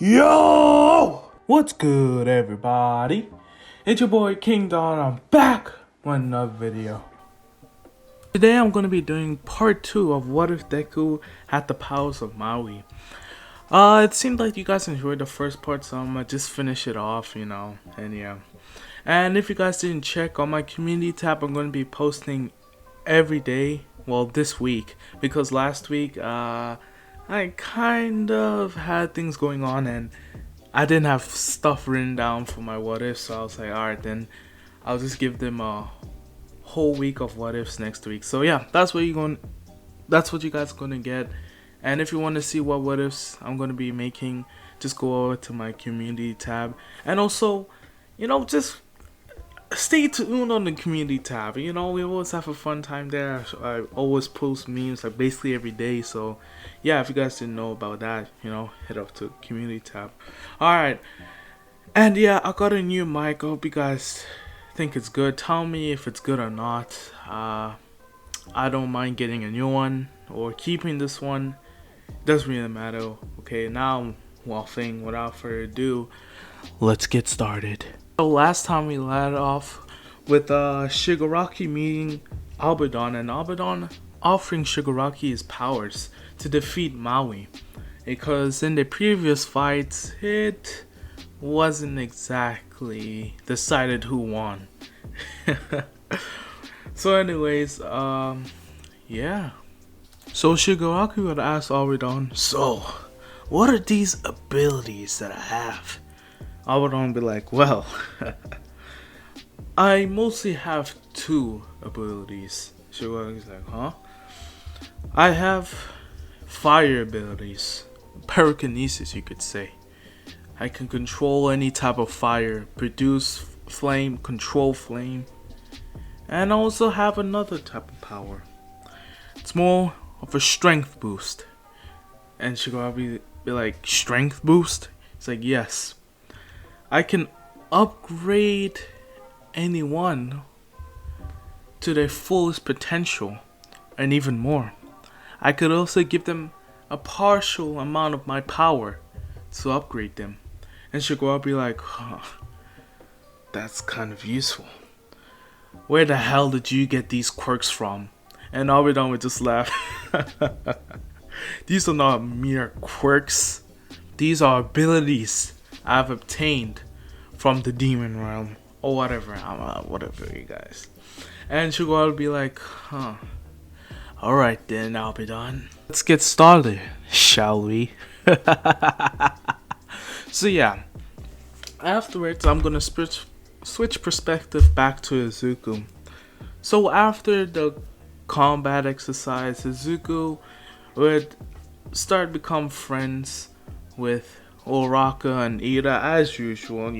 Yo! What's good, everybody? It's your boy King Don. I'm back with another video. Today I'm going to be doing part 2 of What If Deku Had the Powers of Maui. It seemed like you guys enjoyed the first part, so I'm going to just finish it off, and yeah. And if you guys didn't check, on my community tab I'm going to be posting every day, well, this week, because last week, I kind of had things going on and I didn't have stuff written down for my what ifs, so I was like, alright, then I'll just give them a whole week of what ifs next week. So yeah, that's what you guys are gonna get. And if you want to see what ifs I'm gonna be making, just go over to my community tab. And also, just stay tuned on the community tab. We always have a fun time there. I always post memes like basically every day. So yeah, if you guys didn't know about that, head up to community tab. Alright. And yeah, I got a new mic. I hope you guys think it's good. Tell me if it's good or not. I don't mind getting a new one or keeping this one. Doesn't really matter. Okay, now I'm waffling. Without further ado, let's get started. So last time we led off with Shigaraki meeting Albedo, and Albedo offering Shigaraki his powers to defeat Maui, because in the previous fights it wasn't exactly decided who won. So anyways, yeah. So Shigaraki would ask Albedo, so what are these abilities that I have? Albedo would be like, well, I mostly have 2 abilities. Shigaraki's like, huh? I have fire abilities, pyrokinesis you could say. I can control any type of fire, produce flame, control flame, and I also have another type of power. It's more of a strength boost. And Shigaraki be like, strength boost? It's like, yes. I can upgrade anyone to their fullest potential and even more. I could also give them a partial amount of my power to upgrade them. And Shigaraki be like, huh, that's kind of useful. Where the hell did you get these quirks from? And Albedo would just laugh. These are not mere quirks. These are abilities I've obtained from the demon realm. Or whatever, whatever you guys. And Shigaraki would be like, huh. Alright then, Albedo. Let's get started, shall we? So yeah. Afterwards, I'm gonna switch perspective back to Izuku. So after the combat exercise, Izuku would start to become friends with Uraraka and Ida as usual,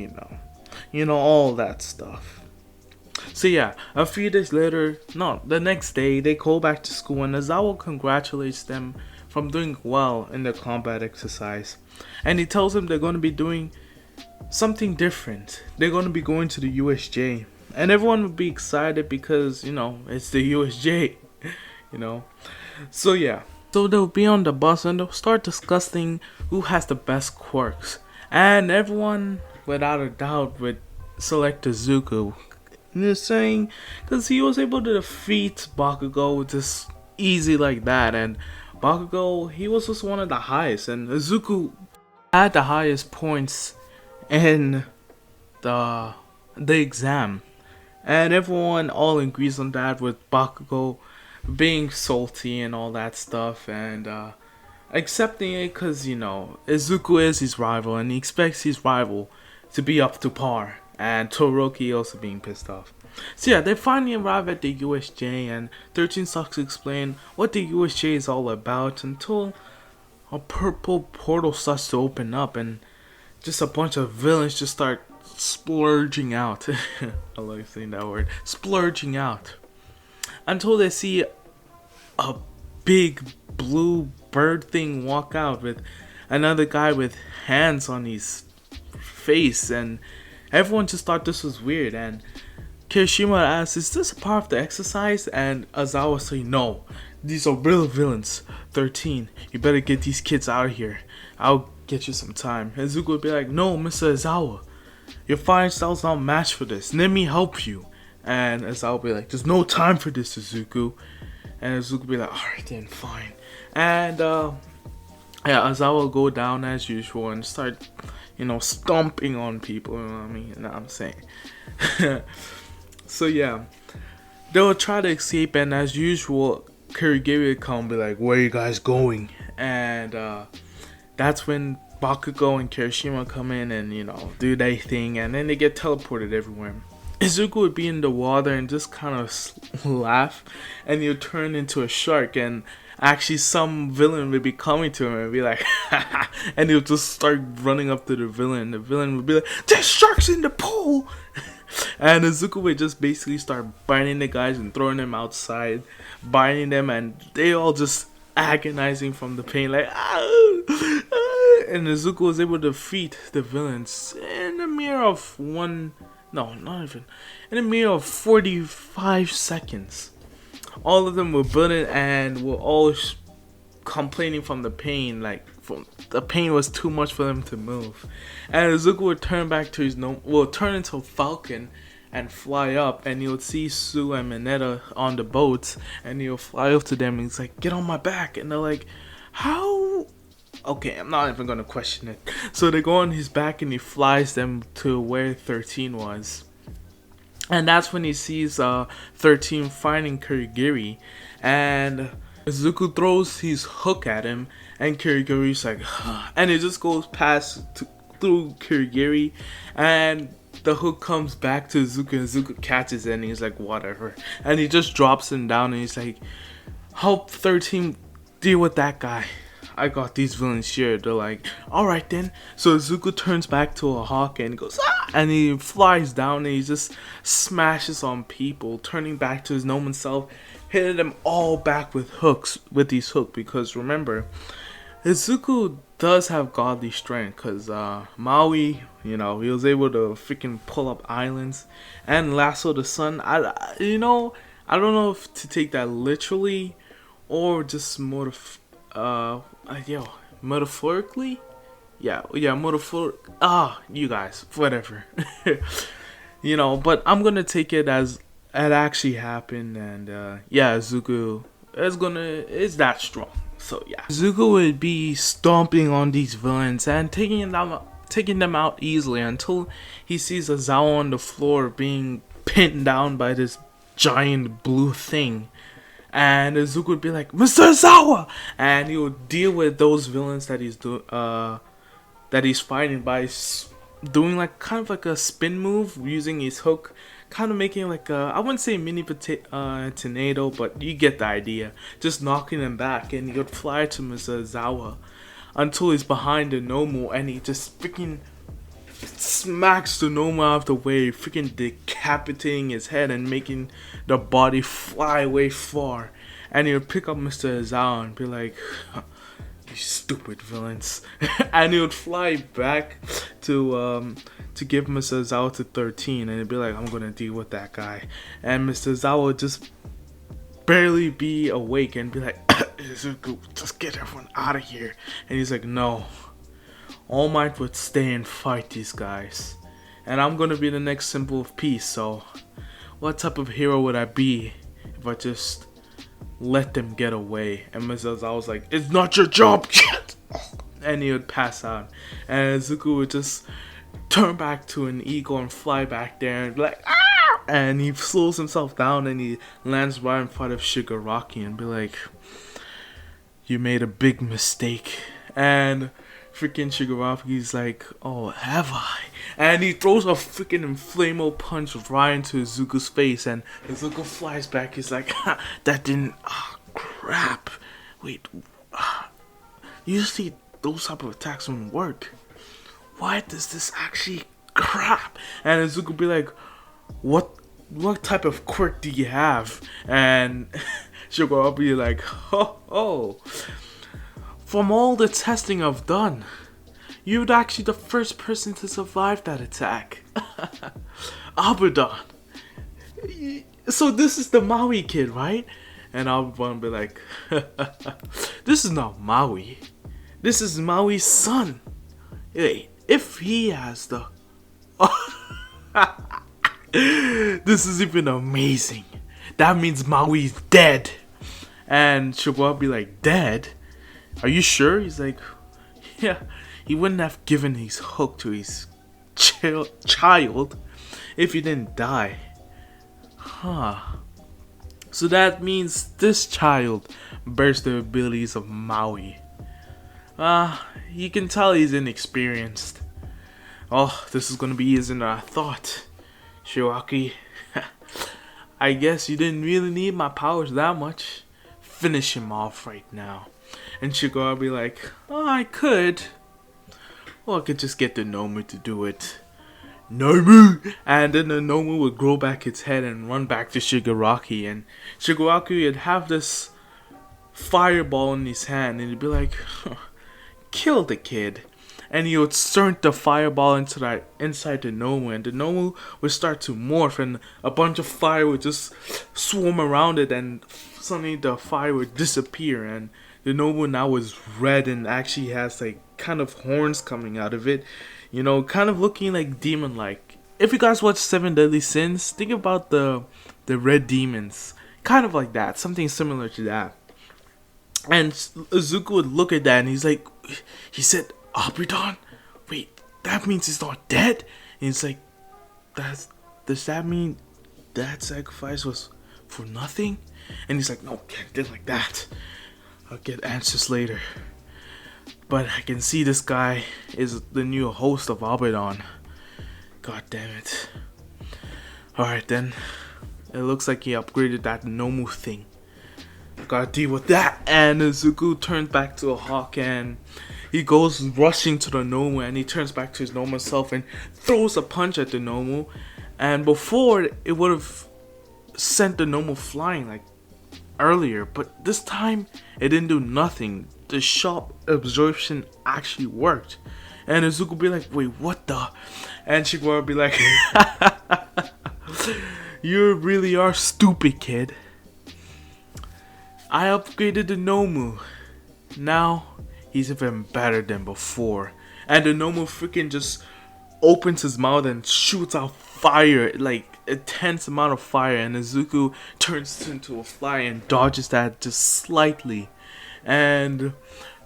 all that stuff. So yeah, a few days later, no, the next day, they go back to school and Aizawa congratulates them from doing well in the combat exercise. And he tells them they're going to be doing something different. They're going to be going to the USJ. And everyone would be excited because, it's the USJ, So yeah. So they'll be on the bus and they'll start discussing who has the best quirks. And everyone, without a doubt, would select Izuku. Saying, because he was able to defeat Bakugo just easy like that. And Bakugo, he was just one of the highest. And Izuku had the highest points in the exam. And everyone all agrees on that, with Bakugo being salty and all that stuff, and accepting it because, Izuku is his rival and he expects his rival to be up to par, and Todoroki also being pissed off. So yeah, they finally arrive at the USJ and 13 Socks explain what the USJ is all about until a purple portal starts to open up and just a bunch of villains just start splurging out. I like saying that word, splurging out, until they see a big blue bird thing walk out with another guy with hands on his face, and everyone just thought this was weird. And Kirishima asks, is this a part of the exercise? And Aizawa say, no, these are real villains. 13, you better get these kids out of here. I'll get you some time. And Zuko would be like, no, Mr. Aizawa, your fighting style's not matched for this. Let me help you. And Aizawa would be like, there's no time for this, Izuku. And Izuku would be like, alright then, fine. And Aizawa will go down as usual and start, stomping on people, you know what I mean? You know what I'm saying? So yeah, they'll try to escape, and as usual, Kurigiri will come and be like, where are you guys going? And that's when Bakugo and Kirishima come in and, do their thing, and then they get teleported everywhere. Izuku would be in the water and just kind of laugh, and he'll turn into a shark, and actually some villain would be coming to him and be like, and he'll just start running up to the villain. The villain would be like, there's sharks in the pool! And Izuku would just basically start biting the guys and throwing them outside, biting them, and they all just agonizing from the pain, like, and Izuku was able to defeat the villains in a mere of in a mere of 45 seconds. All of them were bleeding and were all complaining from the pain, the pain was too much for them to move. And Izuku would turn back to turn into a falcon and fly up, and he would see Sue and Mineta on the boats, and he'll fly up to them and he's like, get on my back. And they're like, how? Okay, I'm not even gonna question it. So they go on his back and he flies them to where 13 was. And that's when he sees 13 fighting Kurigiri, and Izuku throws his hook at him, and Kurigiri's like, and it just goes through Kurigiri, and the hook comes back to Izuku, and Izuku catches it, and he's like, whatever. And he just drops him down, and he's like, help 13 deal with that guy. I got these villains here. They're like, alright then. So Izuku turns back to a hawk and goes, and he flies down and he just smashes on people, turning back to his normal self, hitting them all back with these hooks, because remember, Izuku does have godly strength, because Maui, he was able to freaking pull up islands and lasso the sun. I don't know if to take that literally or just metaphorically. You guys, whatever. But I'm gonna take it as it actually happened, and Izuku is that strong. So yeah, Izuku would be stomping on these villains and taking them out easily until he sees Aizawa on the floor being pinned down by this giant blue thing. And Izuku would be like, Mr. Aizawa! And he would deal with those villains that he's fighting by doing kind of like a spin move using his hook, kind of making I wouldn't say mini tornado, but you get the idea. Just knocking him back, and he would fly to Mr. Aizawa until he's behind the Nomu, and he just freaking smacks the Nomu out of the way, freaking decapitating his head and making the body fly away far. And he would pick up Mr. Aizawa and be like, you stupid villains. And he would fly back to give Mr. Aizawa to 13, and he'd be like, I'm gonna deal with that guy. And Mr. Aizawa would just barely be awake and be like, Izuku, just get everyone out of here. And he's like, no, All Might would stay and fight these guys, and I'm gonna be the next symbol of peace. So what type of hero would I be if I just let them get away? And Mr. Aizawa was like, it's not your job, kid. And he would pass out, and Izuku would just turn back to an eagle and fly back there and be like, ah! And he slows himself down and he lands right in front of Shigaraki and be like, you made a big mistake. And freaking Shigaraki's like, oh, have I? And he throws a freaking inflamable punch right into Izuku's face, and Izuku flies back. He's like, that didn't, crap. Wait, usually those type of attacks won't work. Why does this actually crap? And Izuku be like, what type of quirk do you have? And Shigaraki be like, oh, from all the testing I've done, you're actually the first person to survive that attack. Abaddon. So this is the Maui kid, right? And Abaddon be like, this is not Maui. This is Maui's son. Hey, if he has the... This is even amazing. That means Maui's dead. And Shigoro be like, dead? Are you sure? He's like, yeah, he wouldn't have given his hook to his child if he didn't die. Huh. So that means this child bears the abilities of Maui. You can tell he's inexperienced. Oh, this is gonna be easier than I thought. Shiwaki, I guess you didn't really need my powers that much. Finish him off right now. And Shigoro will be like, oh, I could. Or I could just get the Nomu to do it. Nomu! And then the Nomu would grow back its head and run back to Shigaraki. And Shigaraki would have this fireball in his hand. And he'd be like, kill the kid. And he would start the fireball inside the Nomu, and the Nomu would start to morph, and a bunch of fire would just swarm around it, and suddenly the fire would disappear, and the Nomu now is red and actually has like kind of horns coming out of it, you know, kind of looking like demon-like. If you guys watch Seven Deadly Sins, think about the red demons, kind of like that, something similar to that. And Izuku would look at that, and he's like, he said, Abaddon? Wait, that means he's not dead? And he's like, does that mean that sacrifice was for nothing? And he's like, no, can't do it like that. I'll get answers later. But I can see this guy is the new host of Abaddon. God damn it. Alright then. It looks like he upgraded that Nomu thing. Gotta deal with that. And Izuku turns back to a hawk, and he goes rushing to the Nomu, and he turns back to his normal self and throws a punch at the Nomu. And before, it would have sent the Nomu flying like earlier, but this time it didn't do nothing. The sharp absorption actually worked. And Izuku would be like, wait, what the? And Shigoro would be like, you really are stupid, kid. I upgraded the Nomu. Now he's even better than before. And the Nomu freaking just opens his mouth and shoots out fire, like a intense amount of fire. And Izuku turns into a fly and dodges that just slightly. And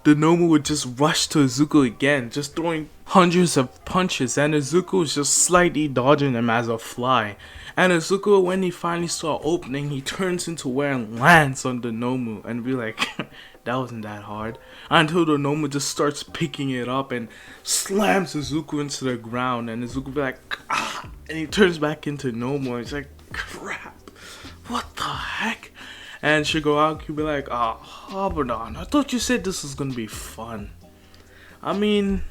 the Nomu would just rush to Izuku again, just throwing hundreds of punches. And Izuku was just slightly dodging them as a fly. And Izuku, when he finally saw opening, he turns into where and lands on the Nomu, and be like, that wasn't that hard. Until the Nomu just starts picking it up and slams Izuku into the ground, and Izuku be like, ah, and he turns back into Nomu, and he's like, crap, what the heck? And Shigaraki be like, Abaddon, I thought you said this was gonna be fun. I mean,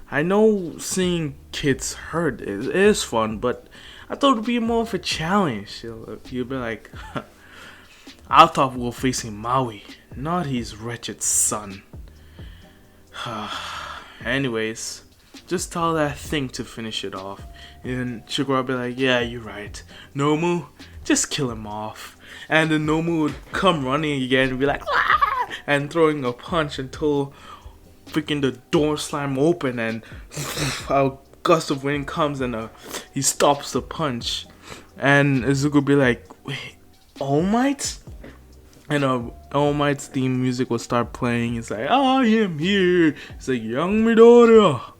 I know seeing kids hurt is fun, but I thought it would be more of a challenge. You'd be like, I thought we were facing Maui, not his wretched son. Anyways, just tell that thing to finish it off. And Shigoro would be like, yeah, you're right. Nomu, just kill him off. And the Nomu would come running again and be like, ah! And throwing a punch until freaking the door slam open, and a gust of wind comes, and he stops the punch. And Izuku be like, wait, All Might? And All Might's theme music will start playing. It's like, I am here. It's like, young Midoriya,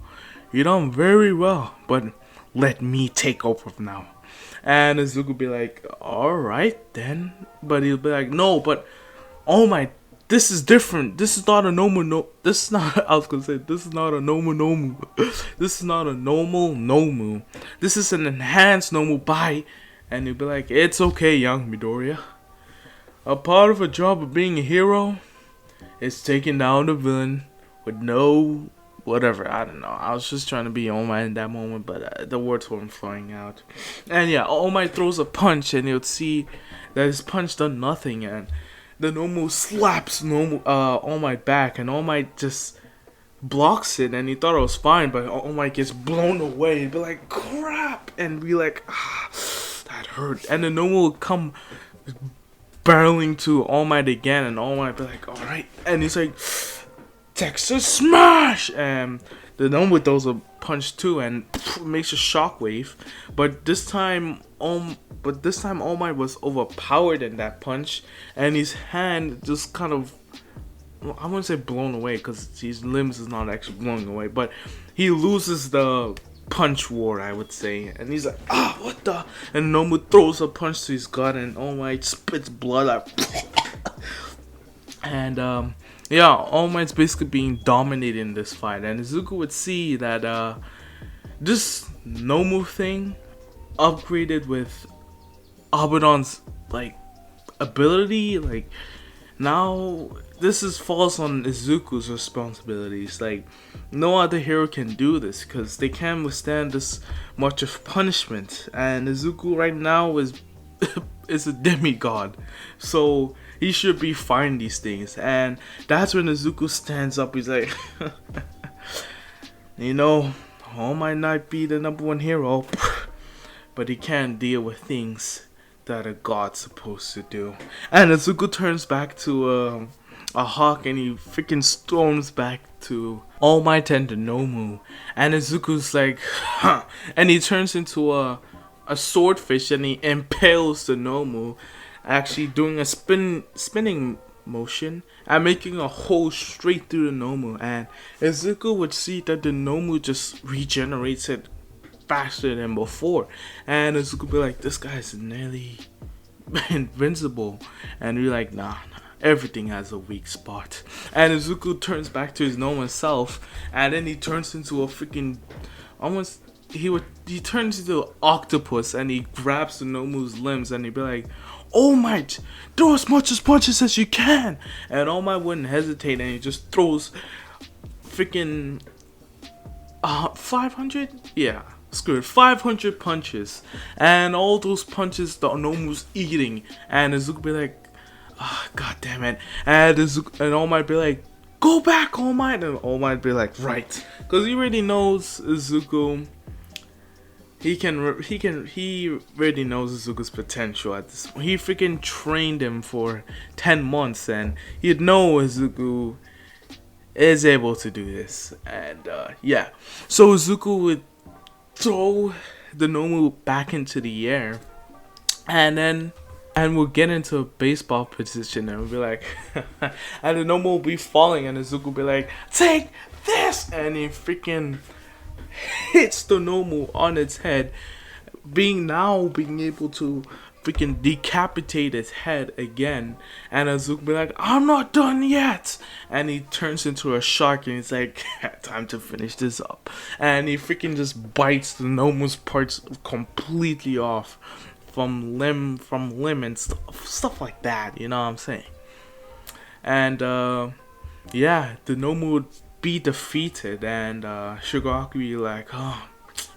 you done very well, but let me take over now. And Izuku be like, alright then. But he'll be like, no, but All Might, this is different. This is not a normal this is not I was gonna say this is not a normal Nomu. This is not a normal Nomu. This is an enhanced Nomu by. And he'll be like, it's okay, young Midoriya. A part of a job of being a hero is taking down the villain with no whatever. I don't know. I was just trying to be All Might in that moment, but the words weren't flowing out. And yeah, All Might throws a punch, and you'll see that his punch done nothing, and the Nomu slaps All Might back, and All Might just blocks it, and he thought it was fine, but All Might gets blown away. He'd be like, crap, and be like, that hurt. And the Nomu will come barreling to All Might again, and All Might be like, alright, and he's like, Texas Smash! And the Nomu throws a punch too and makes a shockwave. But this time, All Might was overpowered in that punch, and his hand just kind of, well, I wouldn't say blown away because his limbs is not actually blown away, but he loses the punch war, I would say, and he's like, what the? And Nomu throws a punch to his gut, and All Might spits blood out. And yeah, All Might's basically being dominated in this fight, and Izuku would see that this Nomu thing upgraded with Abaddon's like ability. Like now this is falls on Izuku's responsibilities. Like no other hero can do this because they can't withstand this much of punishment, and Izuku right now is is a demigod, so he should be fine these things. And that's when Izuku stands up. He's like, you know, All might not be the #1 hero, but he can't deal with things that a god's supposed to do. And Izuku turns back to a hawk, and he freaking storms back to All Might and the Nomu. And Izuku's like, huh. And he turns into a swordfish, and he impales the Nomu, actually doing a spinning motion and making a hole straight through the Nomu. And Izuku would see that the Nomu just regenerates it faster than before, and Izuku would be like, this guy's nearly invincible. And you're like, nah, everything has a weak spot. And Izuku turns back to his normal self, and then he turns into a freaking almost he turns into an octopus, and he grabs the Nomu's limbs, and he'd be like, All Might, throw as much as punches as you can. And All Might wouldn't hesitate, and he just throws freaking 500? Yeah, screw it, 500 punches. And all those punches the Nomu's eating, and Izuku be like, god damn it. And All Might be like, go back, All Might. And All Might be like, right, because he already knows Izuku. He already knows Izuku's potential at this point. He freaking trained him for 10 months, and he'd know Izuku is able to do this. And yeah, so Izuku would throw the Nomu back into the air, and we'll get into a baseball position, and we'll be like, and the Nomu will be falling, and Izuku will be like, take this, and he freaking hits the Nomu on its head, being able to freaking decapitate its head again. And Izuku be like, I'm not done yet, and he turns into a shark, and he's like, time to finish this up. And he freaking just bites the Nomu's parts completely off from limb and stuff like that, you know what I'm saying? And yeah, the Nomu would be defeated, and Shigaraki be like, oh,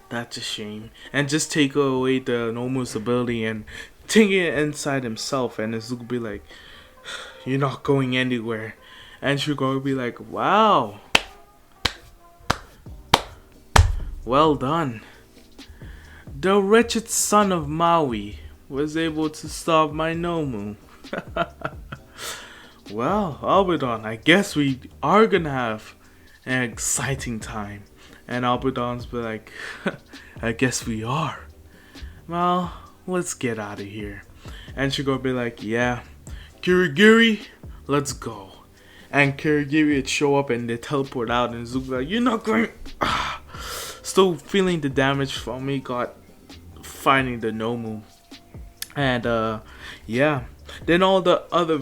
that's a shame, and just take away the Nomu's ability and take it inside himself. And Izuku be like, you're not going anywhere. And Shigaraki be like, wow, well done. The wretched son of Maui was able to stop my Nomu. Well, Abaddon, I guess we are gonna have an exciting time. And Abaddon's be like, I guess we are. Well, let's get out of here. And Shigaraki be like, yeah, Kirigiri, let's go. And Kirigiri would show up, and they teleport out, and Izuku like, you're not going. Still feeling the damage from me got finding the Nomu. And yeah, then all the other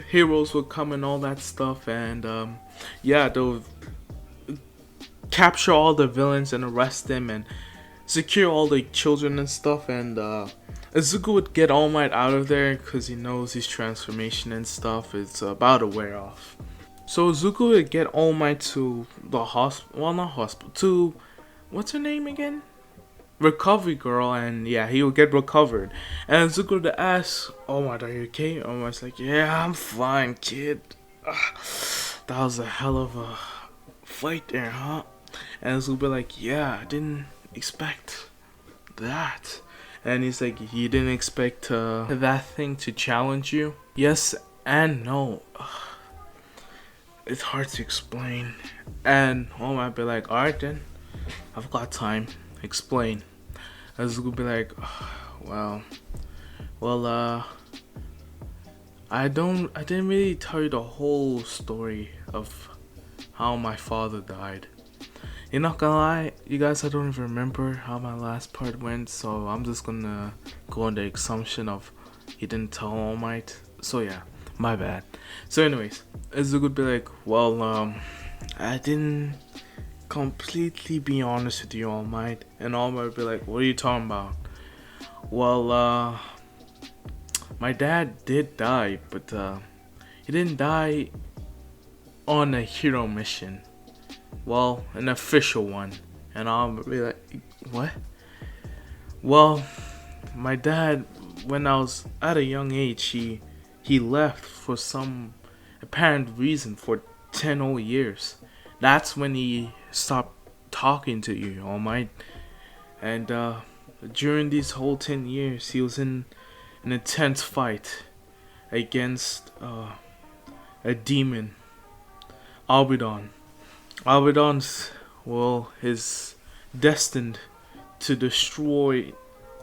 heroes would come and all that stuff, and yeah, they'll capture all the villains and arrest them and secure all the children and stuff. And Izuku would get All Might out of there because he knows his transformation and stuff is about to wear off. So Izuku would get All Might to the hospital, well, not hospital, to, what's her name again? Recovery girl. And yeah, he would get recovered, and Izuku would ask, All Might, are you okay? All Might's like, yeah, I'm fine, kid. That was a hell of a fight there, huh? And Izuku would be like, yeah, I didn't expect that. And he's like, you didn't expect that thing to challenge you? Yes and no. it's hard to explain. And All Might be like, alright then, I've got time. Explain. And Zuko be like, well, well, I didn't really tell you the whole story of how my father died. You're not gonna lie, you guys, I don't even remember how my last part went, so I'm just gonna go on the assumption of he didn't tell All Might. So yeah, my bad. So anyways, Zuko would be like, well, I didn't completely be honest with you, All Might. And All Might would be like, what are you talking about? Well, my dad did die, but he didn't die on a hero mission. Well, an official one. And I'll be like, what? Well, my dad, when I was at a young age, he left for some apparent reason for 10 whole years. That's when he stopped talking to you, All Might. And during these whole 10 years, he was in an intense fight against a demon, Albidon. Albidon's, well, is destined to destroy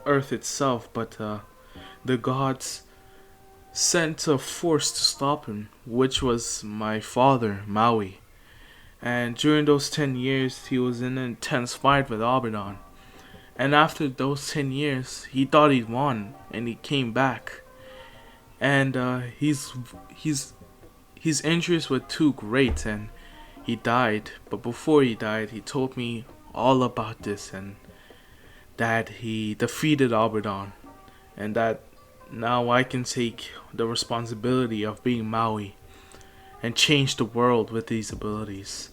Earth itself, but the gods sent a force to stop him, which was my father, Maui. And during those 10 years, he was in an intense fight with Albidon. And after those 10 years, he thought he'd won, and he came back. And his injuries were too great, and he died. But before he died, he told me all about this, and that he defeated Albidon, and that now I can take the responsibility of being Maui and change the world with these abilities.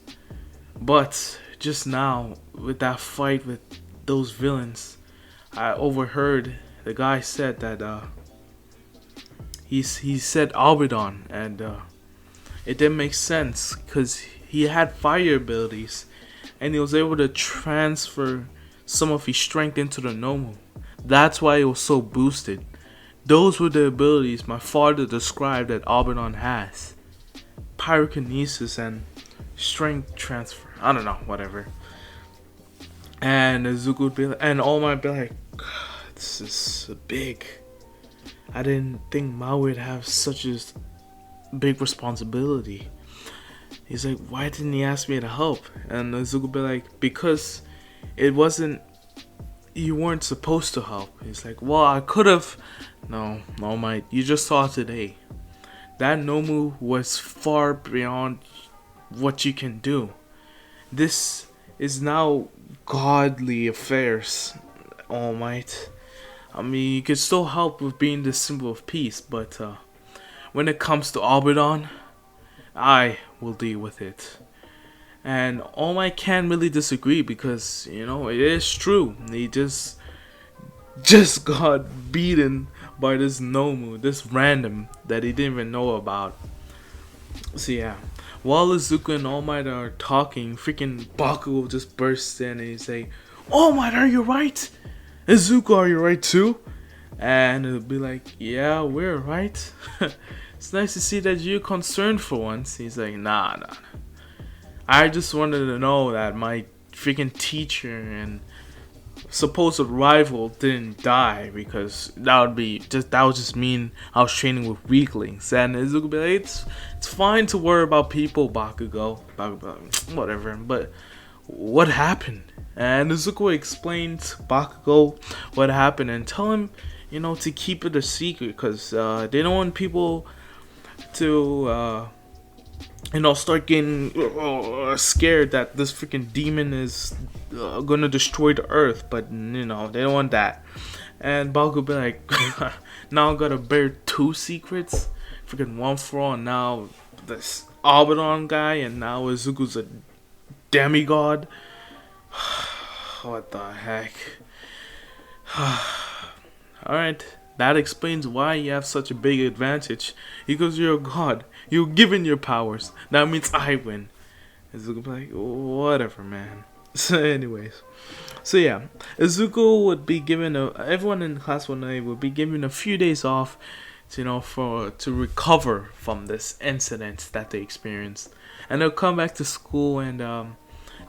But just now, with that fight with those villains, I overheard the guy said that he said Albidon, and it didn't make sense because he had fire abilities, and he was able to transfer some of his strength into the normal. That's why it was so boosted. Those were the abilities my father described that Albidon has: pyrokinesis and strength transfer. I don't know, whatever. And Zuko would be like, and All Might be like, this is big. I didn't think Maui would have such a big responsibility. He's like, why didn't he ask me to help? And Zuko would be like, because it wasn't, you weren't supposed to help. He's like, well, I could have. No, All Might, you just saw today. That Nomu was far beyond what you can do. This is now godly affairs, All Might. I mean, you can still help with being the symbol of peace, but when it comes to Albidon, I will deal with it. And All Might can't really disagree because, you know, it is true. He just got beaten by this Nomu, this random that he didn't even know about. So yeah, while Izuku and All Might are talking, freaking Bakugo just bursts in and he's like, All Might, are you right? Izuku, are you right too? And it'll be like, yeah, we're right. It's nice to see that you're concerned for once. He's like, nah. I just wanted to know that my freaking teacher and supposed rival didn't die, because that would just mean I was training with weaklings. And Izuku would be like, it's fine to worry about people, Bakugo, whatever, but what happened? And Izuku explained to Bakugo what happened and tell him, you know, to keep it a secret, because they don't want people to start getting scared that this freaking demon is gonna destroy the earth. But you know, they don't want that. And Bakugo be like, now I gotta bear two secrets, freaking one for all. Now this Albidon guy, and now Izuku's a demigod. What the heck? Alright, that explains why you have such a big advantage. Because you're a god. You're given your powers. That means I win. Izuku be like, whatever, man. So anyways. So yeah, Izuku would be given everyone in class 1A would be given a few days off, to recover from this incident that they experienced. and they'll come back to school and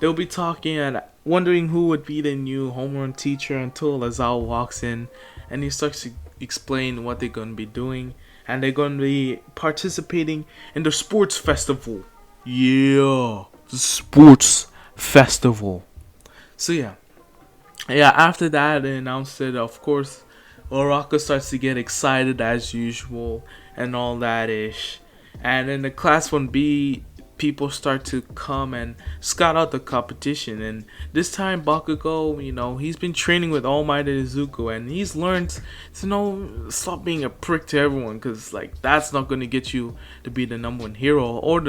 they'll be talking and wondering who would be the new homeroom teacher until Lazao walks in and he starts to explain what they're going to be doing, and they're going to be participating in the sports festival. Yeah, the sports festival. So yeah, after that they announced it, of course Oraka starts to get excited as usual and all that ish. And in the class 1B, people start to come and scout out the competition. And this time Bakugo, he's been training with All Might and Izuku, and he's learned to stop being a prick to everyone, because like that's not going to get you to be the number one hero or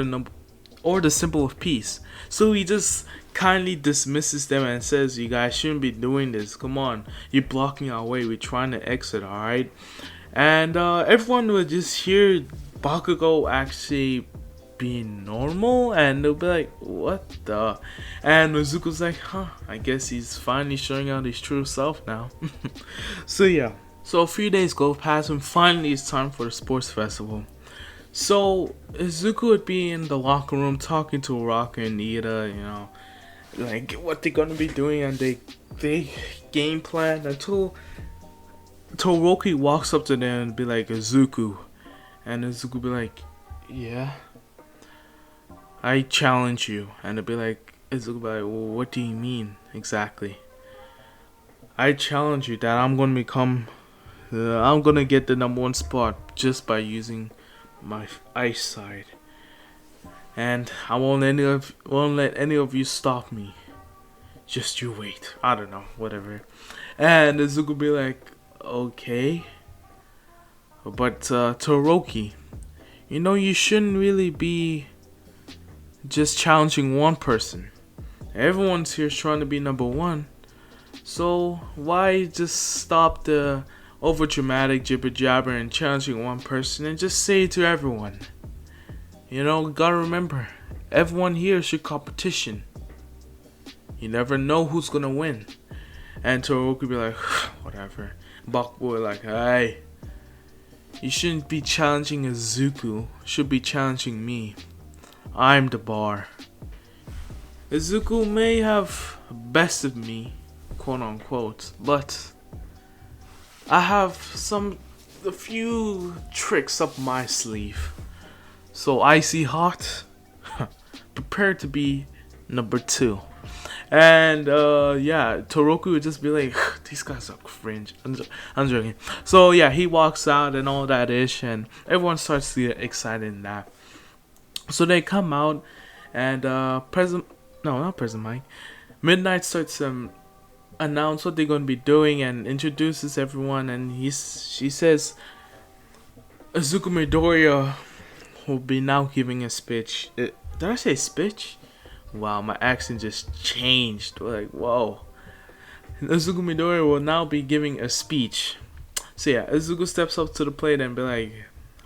the symbol of peace. So he just kindly dismisses them and says, "You guys shouldn't be doing this. Come on, you're blocking our way. We're trying to exit, alright?" And everyone will just hear Bakugo actually being normal, and they'll be like, "What the?" And Izuku's like, I guess he's finally showing out his true self now. So yeah. So a few days go past, and finally it's time for the sports festival. So Izuku would be in the locker room talking to Uraka and Ida, like what they're gonna be doing, and they game plan until Toroki walks up to them and be like, "Izuku," and Izuku be like, "Yeah, I challenge you," and they'll be like, Izuku be like, "Well, what do you mean exactly?" "I challenge you that I'm gonna get the number one spot just by using my eyesight, and I won't let any of you stop me. Just you wait." I don't know, whatever. And Izuku be like, "Okay, but Toroki, you shouldn't really be just challenging one person. Everyone's here trying to be number one. So why just stop the over dramatic jibber jabber and challenging one person and just say it to everyone? Gotta remember, everyone here should competition. You never know who's gonna win." And Toroki be like, "Whatever." Bakugo be like, "Hey, you shouldn't be challenging Izuku. You should be challenging me. I'm the bar. Izuku may have bested me, quote unquote, but I have a few tricks up my sleeve. So icy hot, prepare to be number 2. And yeah, Toroku would just be like, "These guys are cringe." I'm joking. So yeah, he walks out and all that ish, and everyone starts to get excited in that. So they come out, and President Mike, Midnight starts to announce what they're going to be doing and introduces everyone, and she says Izuku Midoriya will be now giving a speech. Did I say speech? Wow, my accent just changed. Like, whoa. Izuku Midoriya will now be giving a speech. So yeah, Izuku steps up to the plate and be like,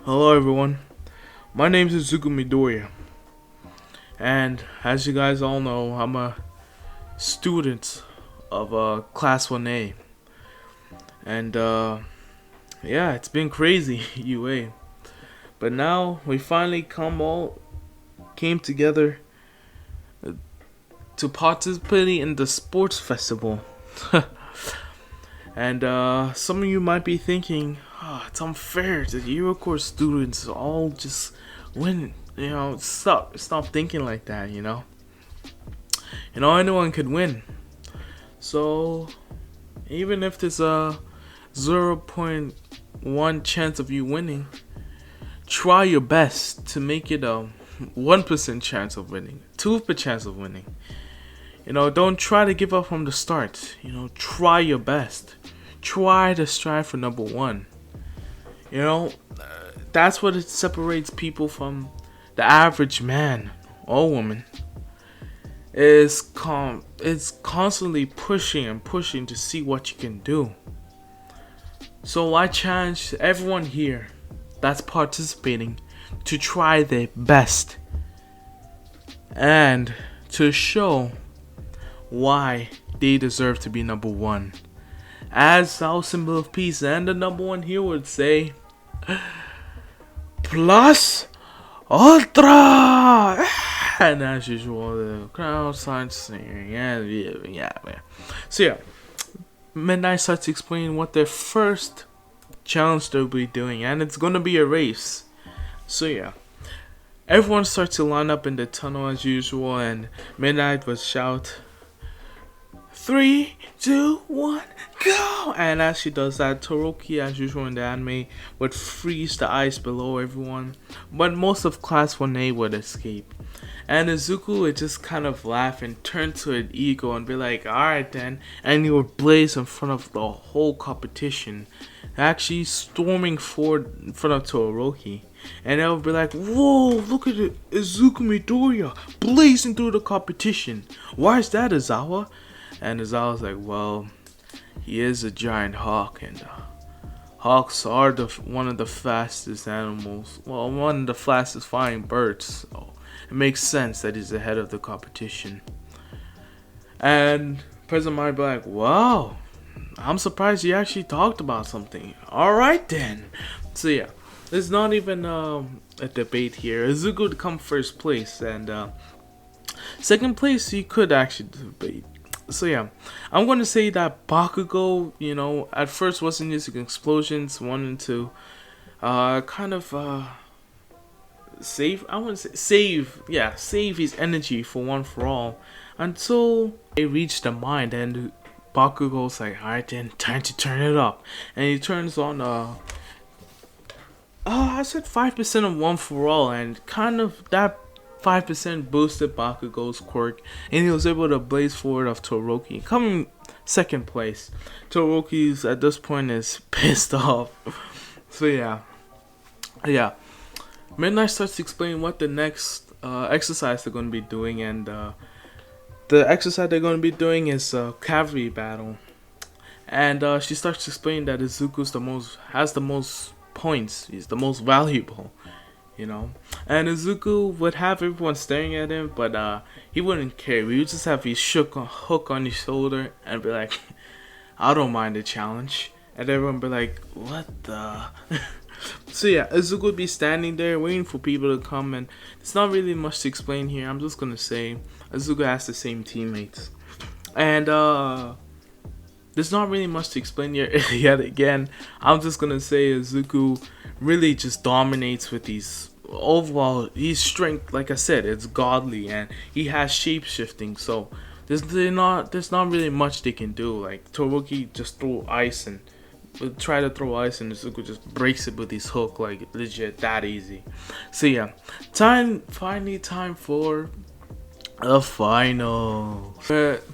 "Hello everyone. My name is Izuku Midoriya. And as you guys all know, I'm a student of Class 1A. And yeah, it's been crazy, UA. But now we finally came together to participate in the sports festival." And some of you might be thinking, it's unfair that Eurocore students all just win. Stop thinking like that. Anyone could win. So even if there's a 0.1 chance of you winning, try your best to make it a 1% chance of winning, 2% chance of winning. Don't try to give up from the start. Try your best. Try to strive for number 1. That's what it separates people from the average man or woman. It's constantly pushing and pushing to see what you can do. So I challenge everyone here that's participating to try their best and to show why they deserve to be number 1. As our symbol of peace and the number 1 here would say, plus ultra. And as usual, the crowd starts singing. Yeah, man. So yeah, Midnight starts explaining what their first challenge they'll be doing, and it's gonna be a race. So yeah, everyone starts to line up in the tunnel as usual, and Midnight will shout, "Three, two, one, go!" And as she does that, Toroki, as usual in the anime, would freeze the ice below everyone, but most of Class 1A would escape. And Izuku would just kind of laugh and turn to an ego and be like, "Alright then," and he would blaze in front of the whole competition, actually storming forward in front of Todoroki. And they would be like, "Whoa, look at it, Izuku Midoriya blazing through the competition. Why is that, Izawa?" And Izawa's like, "Well, he is a giant hawk, and hawks are one of the fastest animals. Well, one of the fastest flying birds. So it makes sense that he's ahead of the competition." And President might be like, "Wow, I'm surprised you actually talked about something. Alright then." So yeah, there's not even a debate here. Izuku would come first place, and second place you could actually debate. So yeah, I'm going to say that Bakugo, at first wasn't using explosions, wanted to kind of save, I want to say save his energy for one for all, until it reached the mind, and Bakugo's like, "Alright then, time to turn it up." And he turns on I said 5% of one for all, and kind of that 5% boosted Bakugo's quirk, and he was able to blaze forward of Todoroki, coming second place. Todoroki's at this point is pissed off. So yeah. Midnight starts to explain what the next exercise they're going to be doing, and the exercise they're going to be doing is a cavalry battle. And she starts to explain that Izuku's has the most points. He's the most valuable. And Izuku would have everyone staring at him, but he wouldn't care. He would just have his hook on his shoulder and be like, "I don't mind the challenge." And everyone would be like, "What the?" So yeah, Izuku would be standing there waiting for people to come, and there's not really much to explain here. I'm just gonna say Izuku has the same teammates, and there's not really much to explain here yet again. I'm just gonna say Izuku really just dominates with these overall. His strength, like I said, it's godly, and he has shape shifting. So there's not really much they can do. Like Todoroki just throw ice and try to throw ice, and Izuku just breaks it with his hook, like legit that easy. So yeah, time for a final.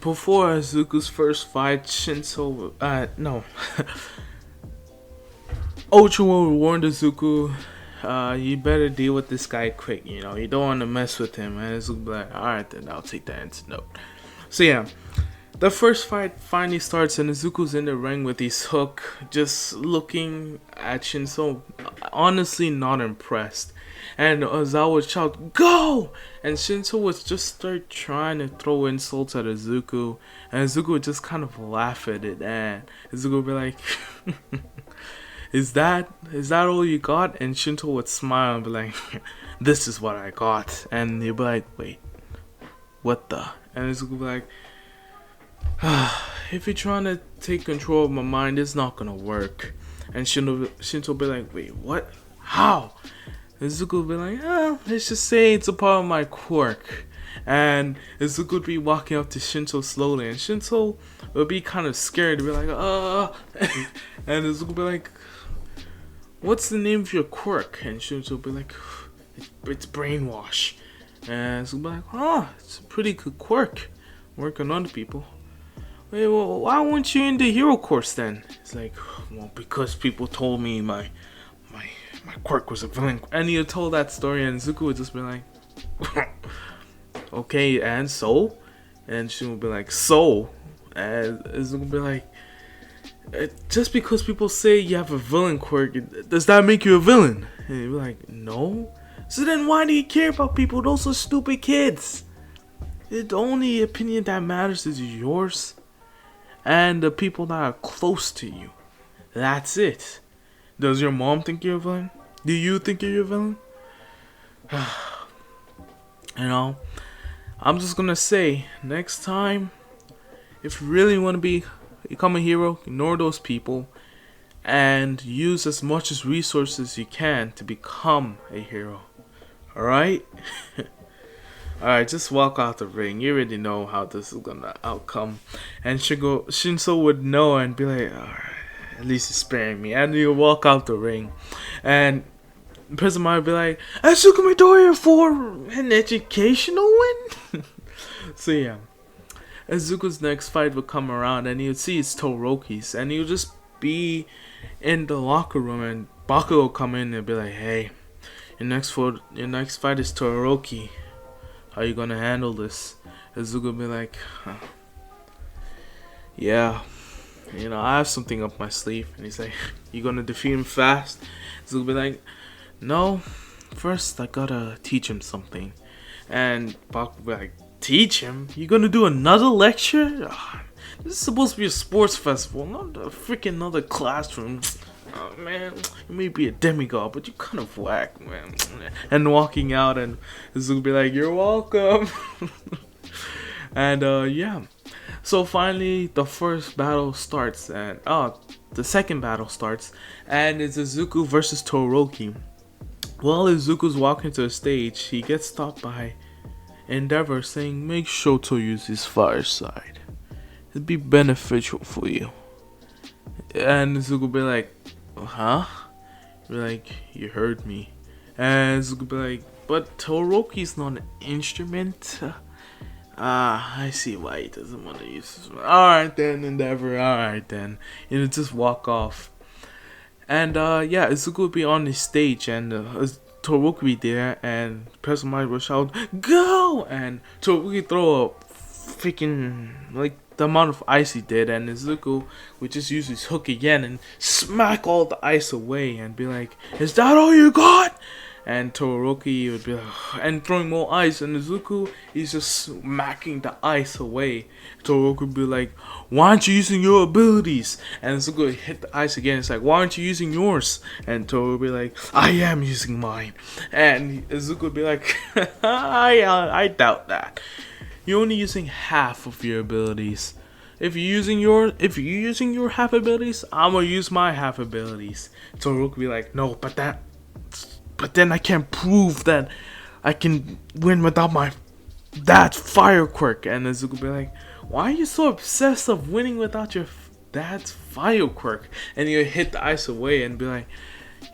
Before Izuku's first fight, Ultra will warn Izuku, "You better deal with this guy quick, you don't want to mess with him." And Izuku be like, "Alright then, I'll take that into note." So yeah, the first fight finally starts, and Izuku's in the ring with his hook, just looking at Shinso, honestly not impressed. And Ozawa would shout, "Go!" And Shinso would just start trying to throw insults at Izuku, and Izuku would just kind of laugh at it, and Izuku would be like, Is that all you got?" And Shinto would smile and be like, "This is what I got." And he'd be like, "Wait, what the?" And Izuku would be like, "If you're trying to take control of my mind, it's not gonna work." And Shinto would be like, "Wait, what? How?" And Izuku would be like, "Let's just say it's a part of my quirk." And Izuku would be walking up to Shinto slowly, and Shinto would be kind of scared to be like, and Izuku would be like, "What's the name of your quirk?" And Shinto would be like, "It's brainwash." And Izuku would be like, "It's a pretty good quirk. Working on the people." "Wait, well, why weren't you in the hero course then?" It's like, "Well, because people told me my quirk was a villain." And he told that story, and Izuku would just be like, "Okay, and so?" And she would be like, "So?" And Izuku would be like, "Just because people say you have a villain quirk, does that make you a villain?" And he'd be like, "No." "So then why do you care about people? Those are stupid kids. The only opinion that matters is yours and the people that are close to you. That's it. Does your mom think you're a villain? Do you think you're a villain?" You know, I'm just gonna say next time, if you really want to become a hero, ignore those people and use as much as resources you can to become a hero. All right. Alright, just walk out the ring. You already know how this is gonna outcome. And Shinso would know and be like, alright, at least he's sparing me. And you walk out the ring. And Prison might be like, Asuka Midoriya for an educational win? So yeah. Azuka's next fight would come around and you'd see it's Todoroki's. And he'll just be in the locker room and Bakugo will come in and be like, hey, your next fight is Todoroki. How you gonna handle this? Azuka be like, yeah, I have something up my sleeve. And he's like, you gonna defeat him fast? Azuka be like, no, first I gotta teach him something. And Bakugo be like, teach him? You gonna do another lecture? This is supposed to be a sports festival, not a freaking another classroom. Oh man, you may be a demigod, but you kind of whack, man. And walking out, and Zuko be like, "You're welcome." And yeah, so finally the first battle starts, and the second battle starts, and it's Izuku versus Todoroki. While Izuku's walking to the stage, he gets stopped by Endeavor, saying, "Make sure to use his fire side. It'd be beneficial for you." And Izuku be like, huh? Be like, you heard me. And Zuko be like, but Todoroki's not an instrument. I see why he doesn't want to use this one. Alright then, Endeavor, alright then. Just walk off. And yeah, Izuku would be on the stage and Todoroki be there and Person Mind will shout, go! And Todoroki throw a freaking, like, the amount of ice he did, and Izuku would just use his hook again and smack all the ice away and be like, is that all you got? And Todoroki would be like, and throwing more ice, and Izuku is just smacking the ice away. Todoroki would be like, why aren't you using your abilities? And Izuku would hit the ice again. It's like, why aren't you using yours? And Todoroki would be like, I am using mine. And Izuku would be like, I doubt that. You're only using half of your abilities. If you're using your half abilities, I'm gonna use my half abilities. Todoroki be like, no, but then I can't prove that I can win without that fire quirk. And Izuku be like, why are you so obsessed of winning without your dad's fire quirk? And you hit the ice away and be like,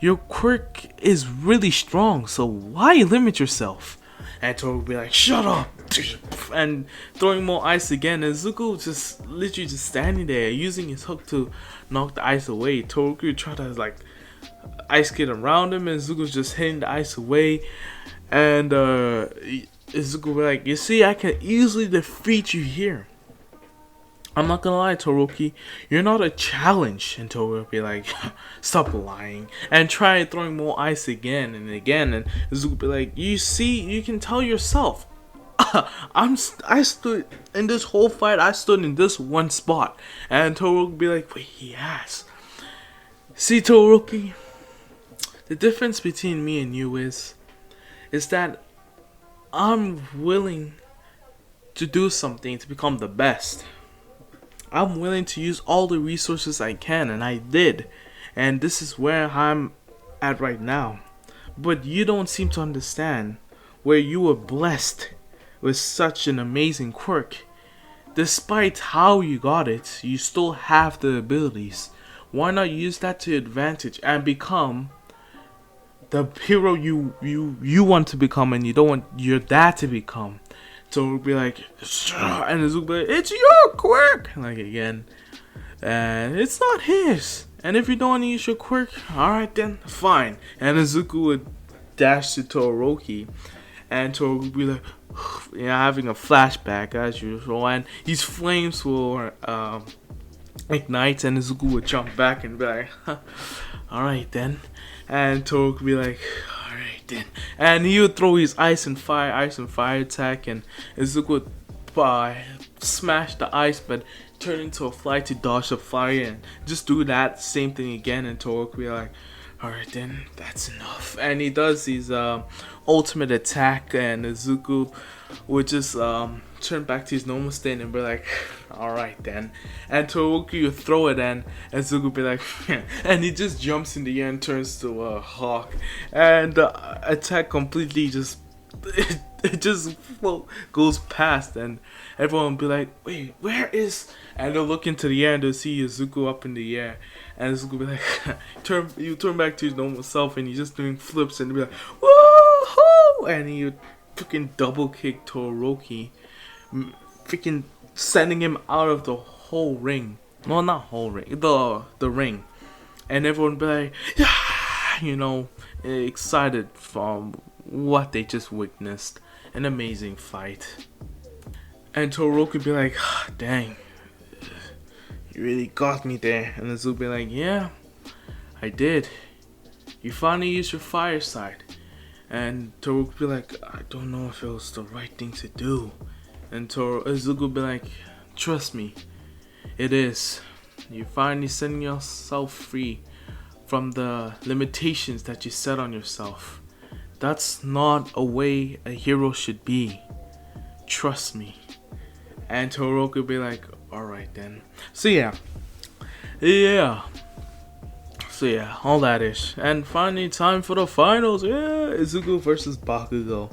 your quirk is really strong, so why limit yourself? And Toru would be like, shut up! And throwing more ice again, and Zuko just literally just standing there using his hook to knock the ice away. Toru would try to like ice skate around him, and Zuko's just hitting the ice away. And Zuko would be like, you see, I can easily defeat you here. I'm not gonna lie, Todoroki, you're not a challenge. And Todoroki would be like, stop lying. And try throwing more ice again and again. And Zuko would be like, you see, you can tell yourself. I stood in this whole fight, I stood in this one spot. And Todoroki would be like, wait, yes. See, Todoroki, the difference between me and you is that I'm willing to do something to become the best. I'm willing to use all the resources I can, and I did. And this is where I'm at right now. But you don't seem to understand where you were blessed with such an amazing quirk. Despite how you got it, you still have the abilities. Why not use that to your advantage and become the hero you want to become and you don't want your dad to become? So we'll be like, and Izuku be like, it's your quirk! Like again. And it's not his. And if you don't want to use your quirk, alright then, fine. And Izuku would dash to Todoroki. And Todoroki would be like, having a flashback as usual. And his flames will ignite, and Izuku would jump back and be like, alright then. And Todoroki would be like, then. And he would throw his ice and fire attack, and Izuku would smash the ice but turn into a fly to dodge the fire and just do that same thing again. And Todoroki would be like, Alright then, that's enough. And he does his ultimate attack, and Izuku would just turn back to his normal state and be like, alright then. And Toroki would throw it, and Izuku would be like, and he just jumps in the air and turns to a hawk. And the attack completely just, it just goes past, and everyone will be like, wait, where is? And they'll look into the air and they'll see Izuku up in the air, and Izuku will be like, turn back to his normal self, and he's just doing flips, and they'll be like, woohoo! And he would freaking double kick Todoroki, freaking sending him out of the whole ring. Well, not whole ring, the ring, and everyone would be like, yeah, you know, excited from what they just witnessed. An amazing fight. And Todoroki would be like, dang, you really got me there. And Izuku would be like, yeah, I did. You finally used your fire side. And Todoroki would be like, I don't know if it was the right thing to do. And Izuku would be like, trust me, it is. You're finally setting yourself free from the limitations that you set on yourself. That's not a way a hero should be. Trust me. And Todoroki would be like, alright then. So yeah, all that ish. And finally, time for the finals. Yeah, Izuku versus Bakugo.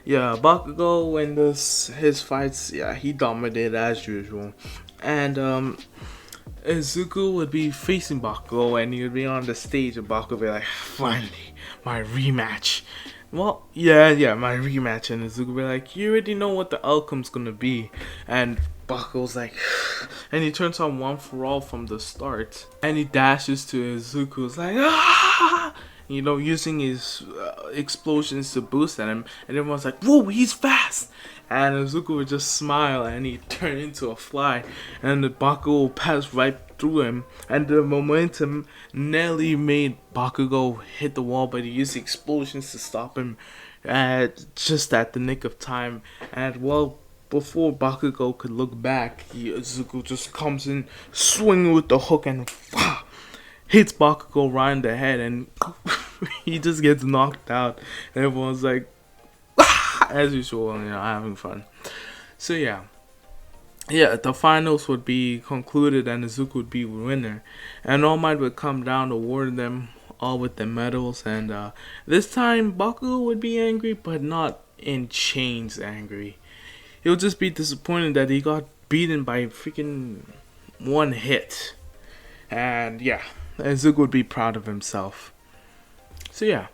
Yeah, Bakugo in his fights, yeah, he dominated as usual. And Izuku would be facing Bakugo, and he would be on the stage, and Bakugo would be like, finally, my rematch. Well, yeah, my rematch. And Izuku would be like, you already know what the outcome's gonna be. And Bakugo's like, and he turns on One For All from the start, and he dashes to Izuku's like, ah! You know, using his explosions to boost at him, and everyone's like, whoa, he's fast! And Izuku would just smile, and he'd turn into a fly, and the Bakugo would pass right through him, and the momentum nearly made Bakugo hit the wall, but he used explosions to stop him just at the nick of time. And well, before Bakugo could look back, Izuku just comes in swinging with the hook and hits Bakugo right in the head, and he just gets knocked out. And everyone's like, as usual, you know, having fun. So yeah, the finals would be concluded, and Izuku would be winner, and All Might would come down, award them all with their medals. And this time Bakugo would be angry, but not in chains angry. He would just be disappointed that he got beaten by freaking one hit. And yeah, Izuku would be proud of himself. So yeah,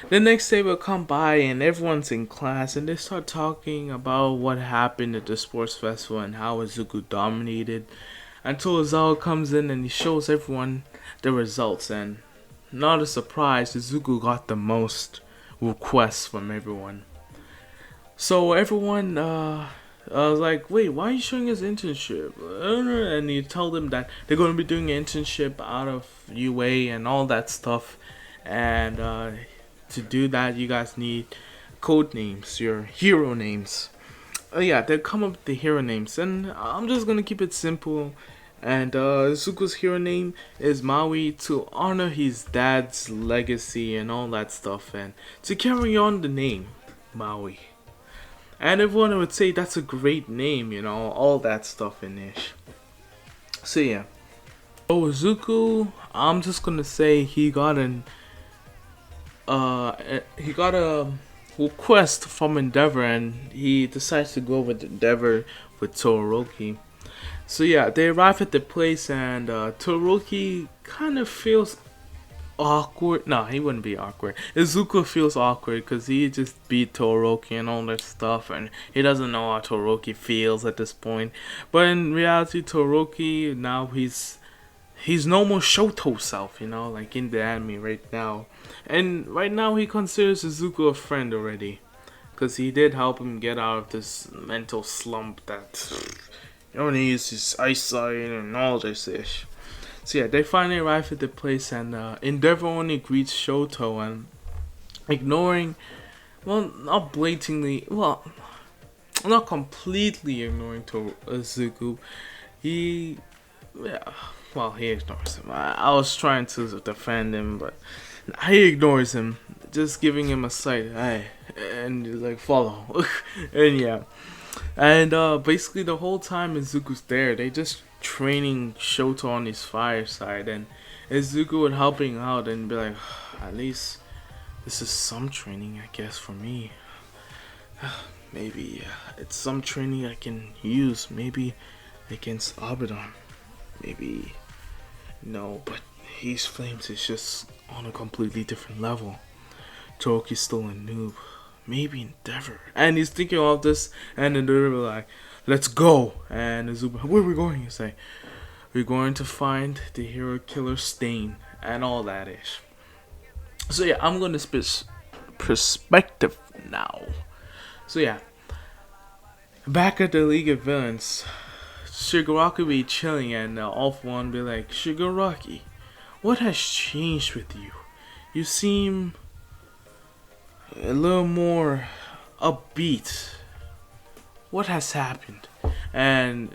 the next day will come by, and everyone's in class, and they start talking about what happened at the sports festival and how Izuku dominated, until Izawa comes in and he shows everyone the results. And not a surprise, Izuku got the most requests from everyone. So everyone was like, wait, why are you showing us internship? And he told them that they're going to be doing an internship out of UA and all that stuff. And to do that, you guys need code names, your hero names. Yeah, they come up with the hero names, and I'm just gonna keep it simple. And Izuku's hero name is Maui, to honor his dad's legacy and all that stuff, and to carry on the name Maui. And everyone would say that's a great name, you know, all that stuff in ish. So yeah, Izuku, I'm just gonna say he got a request from Endeavor, and he decides to go with Endeavor with Todoroki. So yeah, they arrive at the place, and Todoroki kind of feels awkward. No, he wouldn't be awkward. Izuku feels awkward because he just beat Todoroki and all that stuff, and he doesn't know how Todoroki feels at this point. But in reality, Todoroki, now he's normal Shoto self, you know, like in the anime right now. And right now he considers Izuku a friend already, because he did help him get out of this mental slump that he only uses his eyesight and all this ish. So yeah, they finally arrive at the place, and Endeavor only greets Shoto, and ignoring, well, not blatantly, well, not completely ignoring Izuku. He ignores him. I was trying to defend him, but He ignores him, just giving him a sight, hey, and he's like, follow. And yeah. And basically the whole time Izuku's there, they just training Shoto on his fireside, and Izuku would helping out and be like, at least this is some training, I guess, for me. Maybe it's some training I can use, maybe against Abaddon. Maybe no, but He's Flames is just on a completely different level. Toroki's still a noob. Maybe Endeavor. And he's thinking all this, and Endeavor like, let's go. And Azuma, where are we going? He's like, we're going to find the hero killer Stain and all that ish. So yeah, I'm gonna spit perspective now. So yeah, back at the League of Villains, Shigaraki be chilling, and All For One be like, Shigaraki, what has changed with you? You seem a little more upbeat. What has happened? And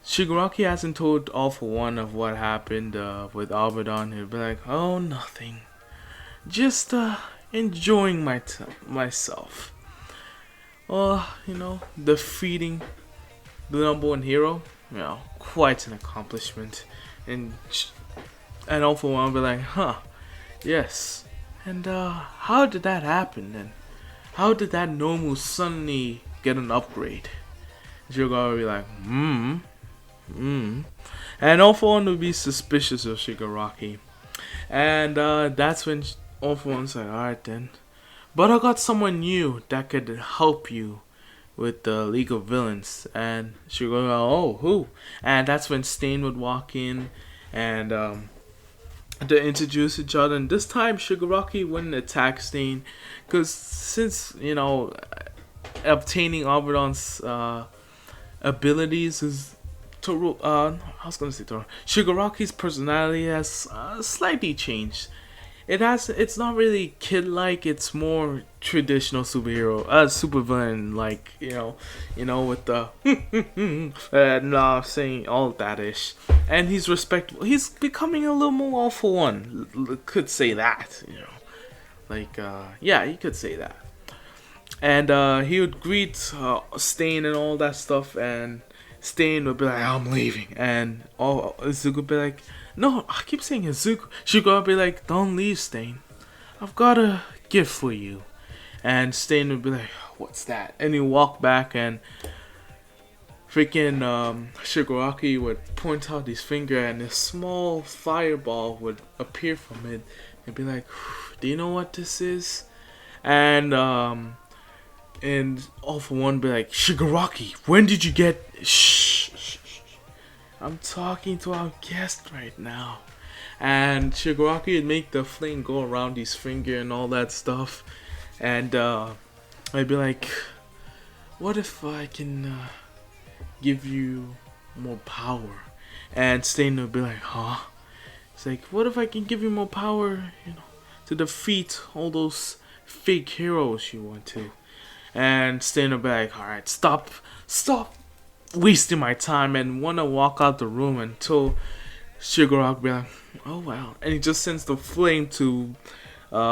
Shigaraki hasn't told All For One of what happened with Abaddon. He'll be like, oh, nothing. Just enjoying myself. Defeating the number one hero, quite an accomplishment. And All For One will be like, huh, yes. And how did that happen? And how did that Nomu suddenly get an upgrade? Shigaraki will be like, And All For One will be suspicious of Shigaraki. And that's when All For One's like, alright then. But I got someone new that could help you with the League of Villains. And Shigaraki, oh, who? And that's when Stain would walk in and they introduce each other. And this time Shigaraki wouldn't attack Stain, because since, obtaining Abaddon's abilities is I was gonna say Toro. Shigaraki's personality has slightly changed. It's not really kid-like. It's more traditional superhero, supervillain, like with the and saying all that ish. And he's respectable. He's becoming a little more All For One. Could say that, yeah, he could say that. And he would greet Stain and all that stuff, and Stain would be like, I'm leaving. And Izuku would be like, no, I keep saying Izuku. Shigaraki would be like, don't leave, Stain. I've got a gift for you. And Stain would be like, what's that? And he'd walk back, and freaking Shigaraki would point out his finger, and a small fireball would appear from it. And be like, do you know what this is? And All For One be like, Shigaraki, when did you get... Shh. I'm talking to our guest right now. And Shigaraki would make the flame go around his finger and all that stuff. And I'd be like, what if I can give you more power? And Stain would be like, huh? It's like, what if I can give you more power, to defeat all those fake heroes you want to? And Stain would be like, alright, stop wasting my time, and want to walk out the room until Shigaraki be like, oh wow. And he just sends the flame to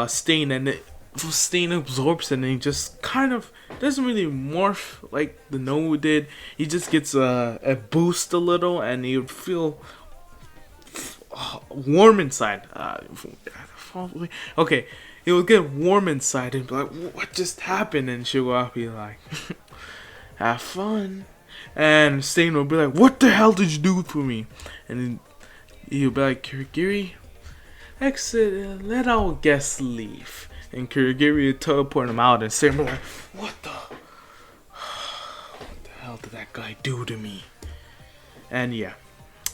Stain, and Stain absorbs it, and he just kind of doesn't really morph like the Nomu did. He just gets a boost a little, and he would feel warm inside. Okay, he would get warm inside and be like, what just happened? And Shigaraki be like, have fun. And Stain would be like, what the hell did you do for me? And then he would be like, Kirigiri, exit and let our guests leave. And Kirigiri would teleport him out, and Stain would be like, what the hell did that guy do to me? And yeah.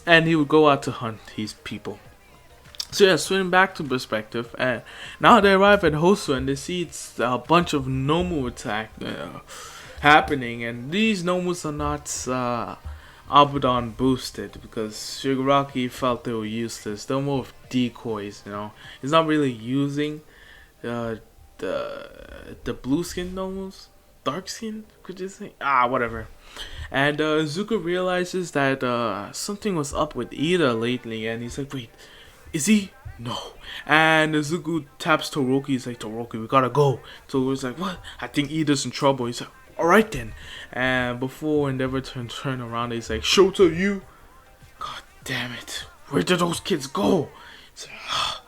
And he would go out to hunt his people. So yeah, swinging back to perspective, and now they arrive at Hosu, and they see it's a bunch of Nomu attack happening, and these Nomus are not Abaddon boosted, because Shigaraki felt they were useless. They're more of decoys, He's not really using the blue skin Nomus, dark skin, could you say? Whatever. And Zuko realizes that something was up with Ida lately, and he's like, wait, Is he? No. And Izuku taps Toroki. He's like, Toroki, we gotta go. Toroki's like, what? I think Ida's in trouble. He's like, alright then. And before Endeavor turn around, he's like, Shota, you? God damn it. Where did those kids go?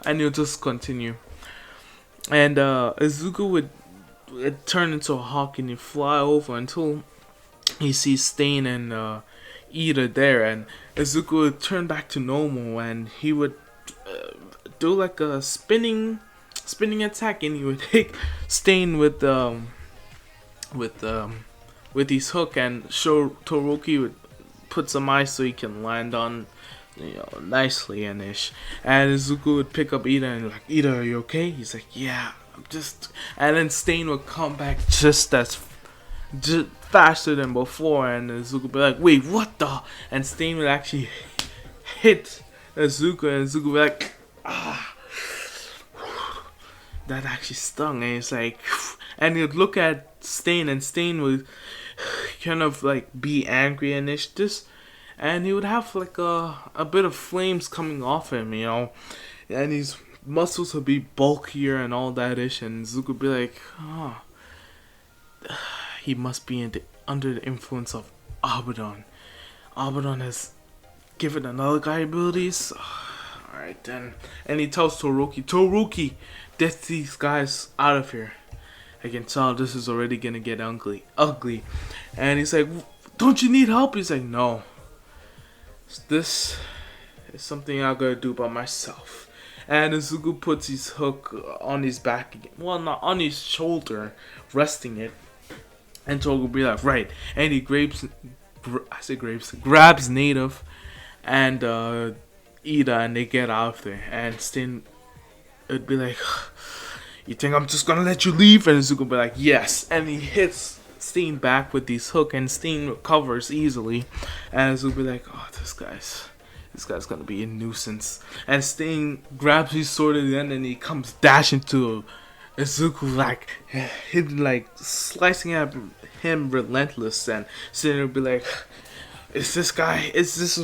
And he'll just continue. And Izuku would turn into a hawk and he'd fly over until he sees Stain and Ida there. And Izuku would turn back to normal and he would do like a spinning attack, and he would hit Stain with his hook and show Toroki would put some ice so he can land on, nicely and ish. And Izuku would pick up Ida and like, Ida, are you okay? He's like, yeah, I'm just. And then Stain would come back just faster than before, and Izuku would be like, wait, what the? And Stain would actually hit Izuku, and Izuku would be like, ah, that actually stung. And it's like, and he'd look at Stain, and Stain would kind of like be angry and ish, and he would have like a bit of flames coming off him, and his muscles would be bulkier and all that ish, and Zuko would be like, oh, he must be under the influence of Abaddon. Abaddon has given another guy abilities. Alright then. And he tells Toroki, get these guys out of here. I can tell this is already gonna get ugly. And he's like, don't you need help? He's like, no. This is something I gotta do by myself. And Izuku puts his hook on his back again. Well, not on his shoulder, resting it. And Togo be like, right. And he grabs Native and Ida, and they get out of there. And Stain would be like, you think I'm just gonna let you leave? And Izuku would be like, yes. And he hits Stain back with his hook, and Stain recovers easily. And Izuku would be like, oh, this guy's gonna be a nuisance. And Stain grabs his sword at the end, and he comes dashing to Izuku, like slicing at him relentless. And Stain would be like, is this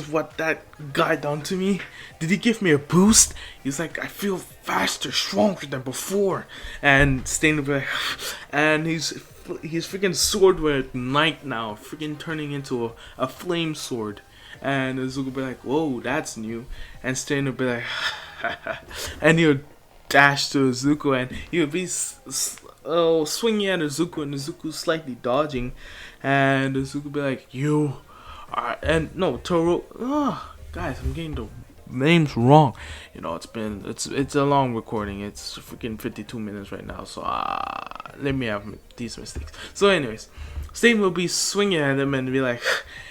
what that guy done to me? Did he give me a boost? He's like, I feel faster, stronger than before. And Stain would be like, and his freaking sword would ignite now, freaking turning into a flame sword. And Izuku would be like, whoa, that's new. And Stain would be like, and he would dash to Izuku, and he would be swinging at Izuku, and Izuku slightly dodging. And Izuku would be like, you are, and no, Toro. Oh, guys, I'm getting the names wrong. It's a long recording. It's freaking 52 minutes right now. So let me have these mistakes. So anyways, Stain will be swinging at him and be like,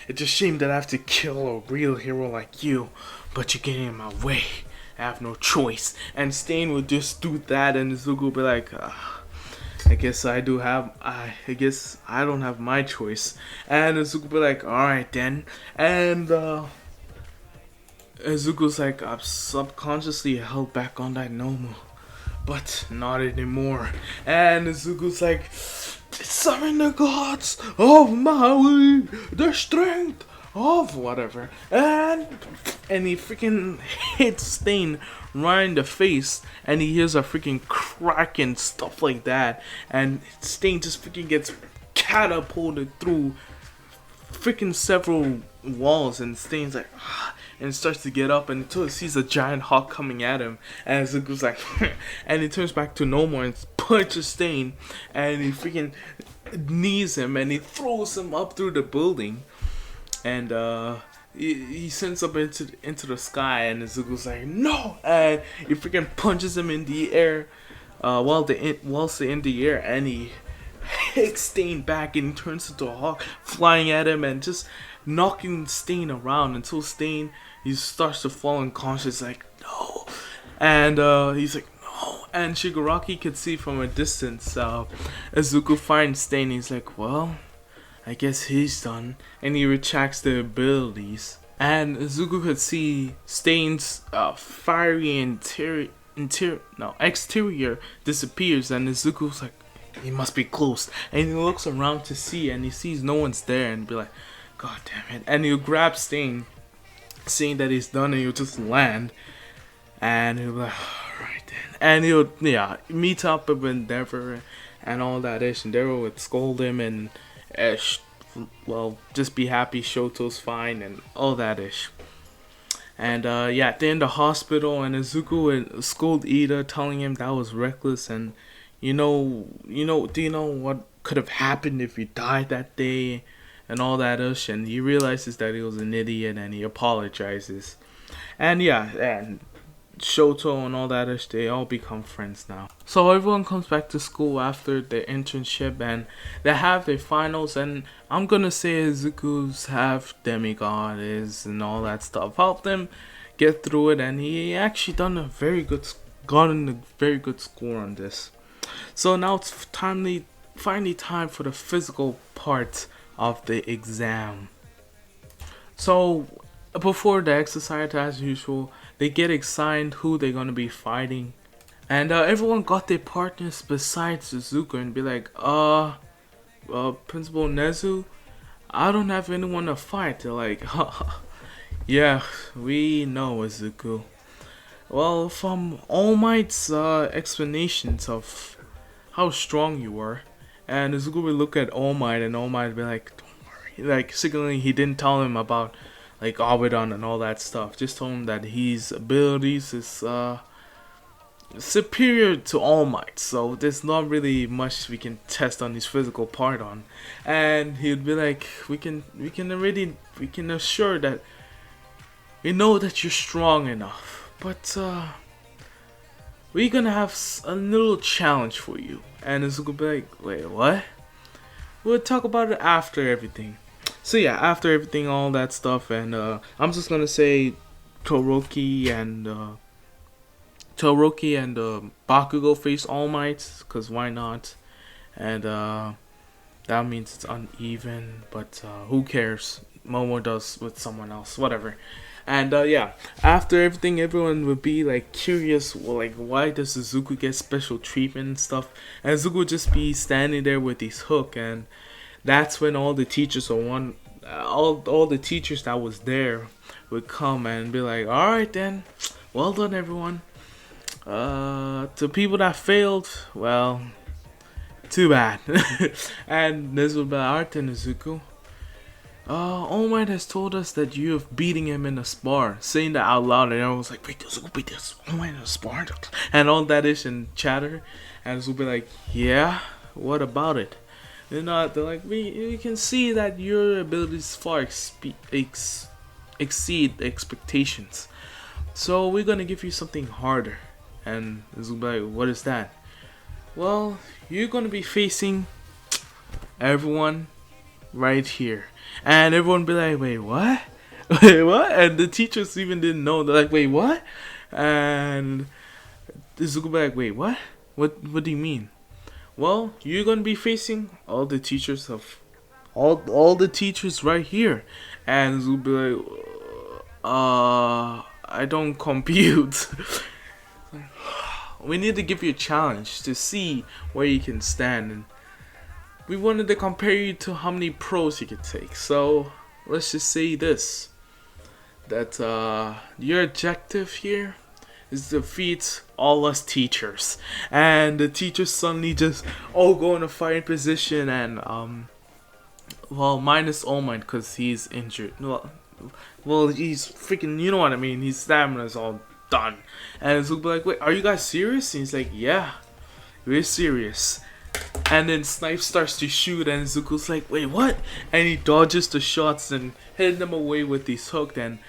it's a shame that I have to kill a real hero like you, but you're getting in my way. I have no choice. And Stain will just do that, and Izuku will be like, I guess I don't have my choice. And Izuku will be like, alright then. And Izuku's like, I'm subconsciously held back on that Nomu, but not anymore. And Izuku's like, summon the gods of Maui, the strength of whatever. And he freaking hits Stain right in the face, and he hears a freaking crack and stuff like that. And Stain just freaking gets catapulted through freaking several walls, and Stain's like, and starts to get up, and until he sees a giant hawk coming at him, and Zuko's like, and he turns back to normal and punches Stain, and he freaking knees him, and he throws him up through the building, and he sends up into the sky, and Zuko's like, no, and he freaking punches him in the air, whilst they're in the air, and he hits Stain back, and he turns into a hawk, flying at him, and just knocking Stain around until Stain, he starts to fall unconscious, like, no. And he's like, no. And Shigaraki could see from a distance Izuku finds Stain. He's like, well, I guess he's done. And he retracts the abilities. And Izuku could see Stain's fiery exterior disappears. And Izuku's like, he must be close. And he looks around to see, and he sees no one's there, and be like, God damn it. And he'll grab Stain, saying that he's done, and he'll just land. And he'll be like, alright then. And he'll, yeah, meet up with Endeavor and all that ish. Endeavor would scold him and, sh- well, just be happy Shoto's fine and all that ish. And yeah, they're in the hospital, and Izuku would scold Ida, telling him that was reckless. And do you know what could have happened if you died that day, and all that ish. And he realizes that he was an idiot, and he apologizes. And yeah, and Shoto and all that ish, they all become friends now. So everyone comes back to school after their internship, and they have their finals. And I'm gonna say Izuku's half demigod is and all that stuff helped them get through it, and he actually gotten a very good score on this. So now it's finally time for the physical part of the exam. So before the exercise, as usual, they get assigned who they're gonna be fighting, and everyone got their partners besides Suzuka, and be like, Principal Nezu, I don't have anyone to fight. They're like, yeah, we know, Izuku. Well, from All Might's explanations of how strong you were, and Izuku would look at All Might, and All Might would be like, don't worry. Like, signaling he didn't tell him about, like, Abaddon and all that stuff. Just told him that his abilities is superior to All Might, so there's not really much we can test on his physical part on. And he'd be like, we can assure that we know that you're strong enough, but we're gonna have a little challenge for you. And Izuku be like, wait, what? We'll talk about it after everything. So yeah, after everything, all that stuff, and I'm just gonna say Toroki and Bakugo face All Might, cause why not? And that means it's uneven, but who cares? Momo does with someone else, whatever. And yeah, after everything, everyone would be like curious, well, like, why does Suzuku get special treatment and stuff? And Suzuku would just be standing there with his hook, and that's when all the teachers all the teachers that was there would come and be like, all right then, well done everyone. To people that failed, well, too bad. And this would be like, alright then, Izuku. All Might has told us that you have beating him in a spar. Saying that out loud, and everyone was like, wait, Izuku beat this All Might in a spar? And all that ish and chatter. And Izuku be like, yeah, what about it? They're like, we can see that your abilities far exceed expectations. So we're gonna give you something harder. And Izuku be like, what is that? Well, you're gonna be facing everyone right here. And everyone be like, wait, what? Wait, what? And the teachers even didn't know. They're like, wait, what? And Izuku be like, wait, what? What do you mean? Well, you're gonna be facing all the teachers right here. And Izuku be like, I don't compute. We need to give you a challenge to see where you can stand, and we wanted to compare you to how many pros you could take. So let's just say this, that your objective here is to defeat all us teachers. And the teachers suddenly just all go in a fighting position, and well, minus All Might because he's injured. Well, he's freaking, you know what I mean, his stamina's all done. And Zuko be like, wait, are you guys serious? And he's like, yeah, we're serious. And then Snipe starts to shoot, and Zuko's like, wait, what? And he dodges the shots and hit them away with his hook. And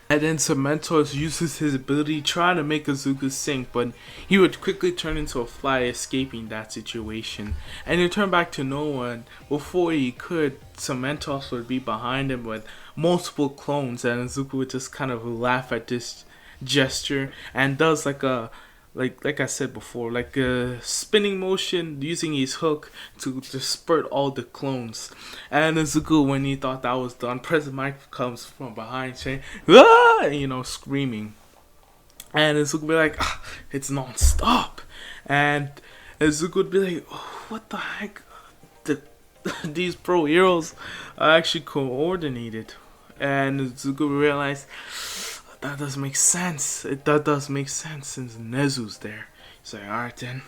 then Cementos uses his ability trying to make Izuku sink, but he would quickly turn into a fly, escaping that situation. And he turned back to no one. Before he could, Cementos would be behind him with multiple clones, and Izuku would just kind of laugh at this gesture and does like I said before, like a spinning motion using his hook to spurt all the clones. And Izuku, when he thought that was done, President Mike comes from behind saying, ah! You know, screaming. And Izuku be like, ah, it's non-stop. And Izuku would be like, oh, what the heck? These pro heroes are actually coordinated. And Izuku realized that does make sense. That does make sense since Nezu's there. He's like, alright then.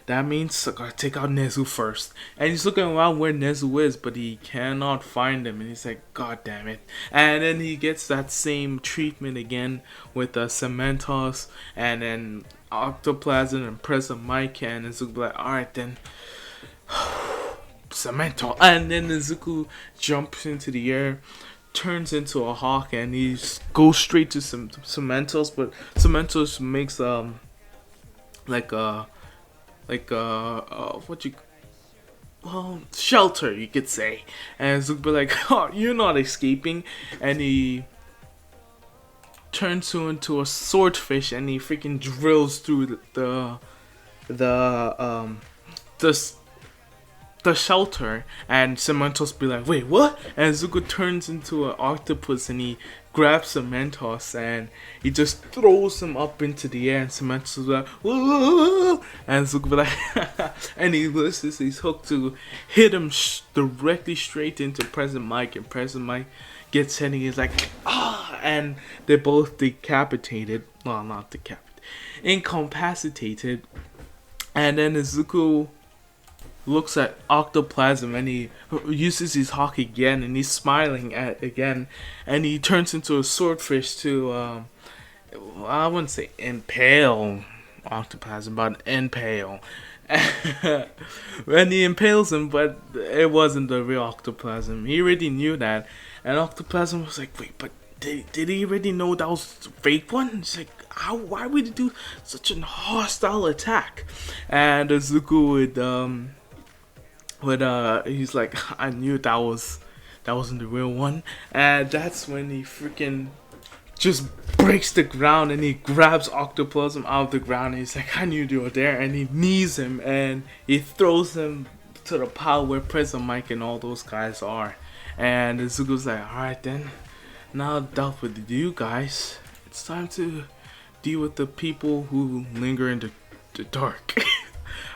That means I gotta take out Nezu first. And he's looking around where Nezu is, but he cannot find him. And he's like, God damn it. And then he gets that same treatment again with Cementos and then Octoplasm and Present Mike. And Nezuko be like, alright then. Cemento. And then Nezuko jumps into the air, turns into a hawk, and he goes straight to some Cementos. But Cementos makes what you shelter, you could say. And Zook be like, oh, you're not escaping. And he turns into a swordfish, and he freaking drills through the shelter. And Cementos be like, wait, what? And Zuko turns into an octopus, and he grabs Cementos, and he just throws him up into the air. And Cementos is like, whoa! And Zuko be like, and he uses his hook to hit him directly straight into Present Mike. And Present Mike gets hit, and he's like, ah! And they're both decapitated. Well, not decapitated, incapacitated. And then Zuko looks at Octoplasm, and he uses his hawk again, and he's smiling at again, and he turns into a swordfish to I wouldn't say impale Octoplasm, but impale. And he impales him, but it wasn't the real Octoplasm. He already knew that, and Octoplasm was like, wait, but did he already know that was the fake one? It's like, why would he do such a hostile attack? And Zuko he's like, I knew that wasn't the real one. And that's when he freaking just breaks the ground, and he grabs Octoplasm out of the ground, and he's like, I knew you were there. And he knees him, and he throws him to the pile where Present Mike and all those guys are. And Zuko's like, alright then, now I've dealt with you guys, it's time to deal with the people who linger in the dark.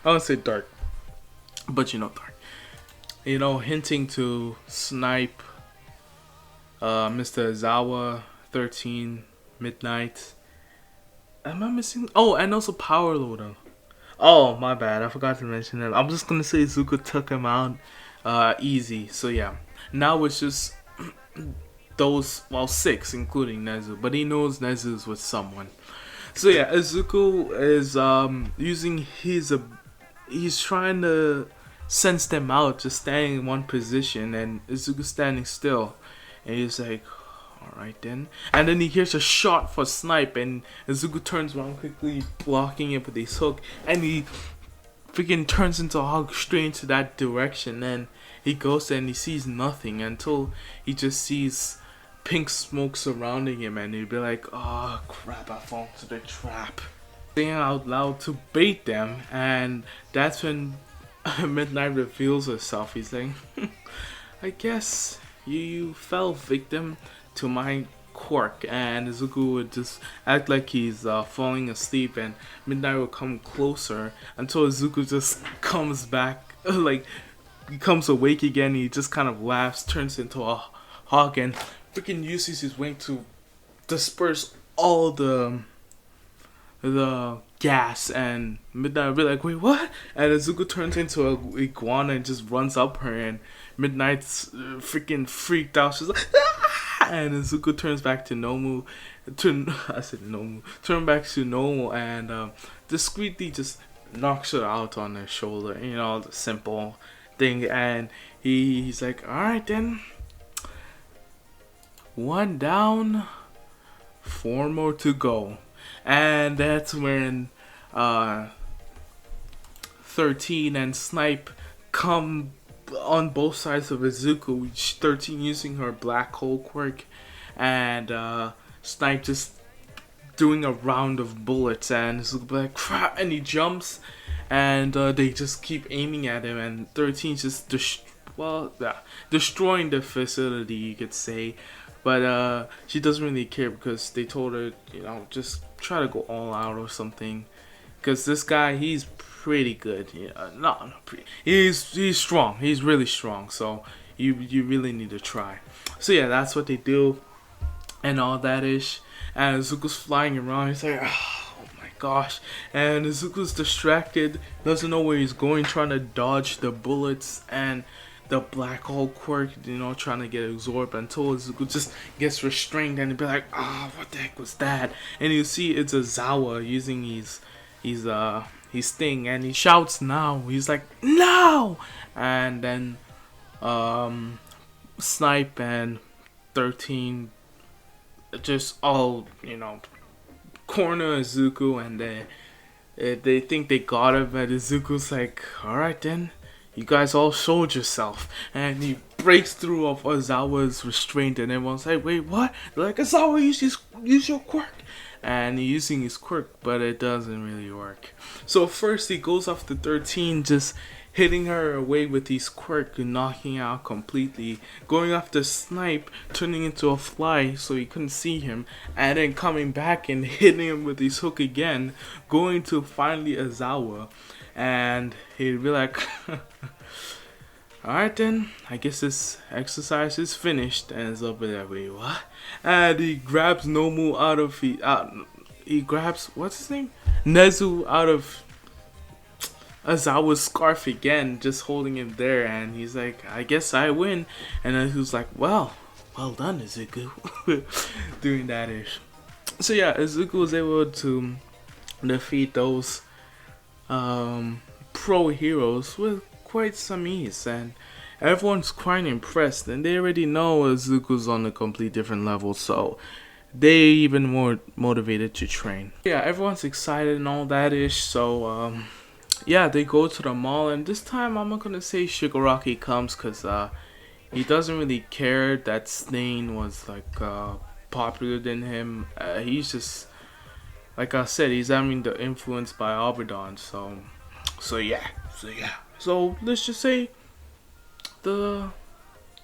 I won't say dark, but dark. Hinting to Snipe, Mr. Zawa, 13, Midnight. Am I missing? Oh, and also Power Loader. Oh, my bad. I forgot to mention that. I'm just gonna say Zuko took him out easy. So yeah. Now it's just those, 6, including Nezu. But he knows Nezu's with someone. So yeah, Zuko is using he's trying to sense them out, just standing in one position, and Izuku standing still, and he's like, alright then. And then he hears a shot for Snipe, and Izuku turns around quickly, blocking it with his hook, and he freaking turns into a hog straight into that direction. And he goes there and he sees nothing until he just sees pink smoke surrounding him, and he'd be like, oh crap, I fall into the trap. Saying out loud to bait them, and that's when Midnight reveals herself. He's like, I guess you fell victim to my quirk. And Zuko would just act like he's falling asleep, and Midnight will come closer until Zuko just comes back, like he comes awake again. He just kind of laughs, turns into a hawk, and freaking uses his wing to disperse all the gas. And Midnight will be like, wait, what? And Zuko turns into a iguana and just runs up her, and Midnight's freaking freaked out. She's like, ah! And Zuko turns back to normal. Turn back to normal, and discreetly just knocks her out on her shoulder. The simple thing. And he's like, alright then. 1 down, 4 more to go. And that's when 13 and Snipe come on both sides of Izuku. 13 using her black hole quirk, and Snipe just doing a round of bullets, and Izuku be like, crap, and he jumps, and they just keep aiming at him, and 13 just destroying the facility, you could say. But she doesn't really care, because they told her, just try to go all out or something. Because this guy, he's pretty good. He's strong. He's really strong. So you really need to try. So yeah, that's what they do, and all that ish. and Izuku's flying around. He's like, oh my gosh, and Izuku's distracted, doesn't know where he's going, trying to dodge the bullets and the black hole quirk, trying to get absorbed until Izuku just gets restrained and be like, what the heck was that? And you see it's Ozawa using his thing, and he shouts now. He's like, no! And then Snipe and 13 just all, corner Izuku, and they think they got him, but Izuku's like, alright then, you guys all showed yourself. And he breaks through of Ozawa's restraint, and everyone's like, wait, what? They're like, Ozawa, use your quirk. And he's using his quirk, but it doesn't really work. So first he goes after 13, just hitting her away with his quirk and knocking out completely. Going after Snipe, turning into a fly so he couldn't see him. And then coming back and hitting him with his hook again. Going to finally Ozawa. And he'd be like, alright then, I guess this exercise is finished. And it's up there, wait, what? And he grabs Nomu out of he grabs, what's his name? Nezu out of Ozawa's scarf again, just holding him there, and he's like, I guess I win. And then he was like, well done, Izuku. Doing that ish. So yeah, Izuku was able to defeat those pro heroes with quite some ease, and everyone's quite impressed, and they already know Izuku's on a complete different level, so they even more motivated to train. Yeah, everyone's excited and all that ish, so yeah, they go to the mall, and this time I'm not gonna say Shigaraki comes, cause he doesn't really care that Stain was like popular than him. He's just, like I said, he's having the influence by Abaddon, so yeah. So let's just say the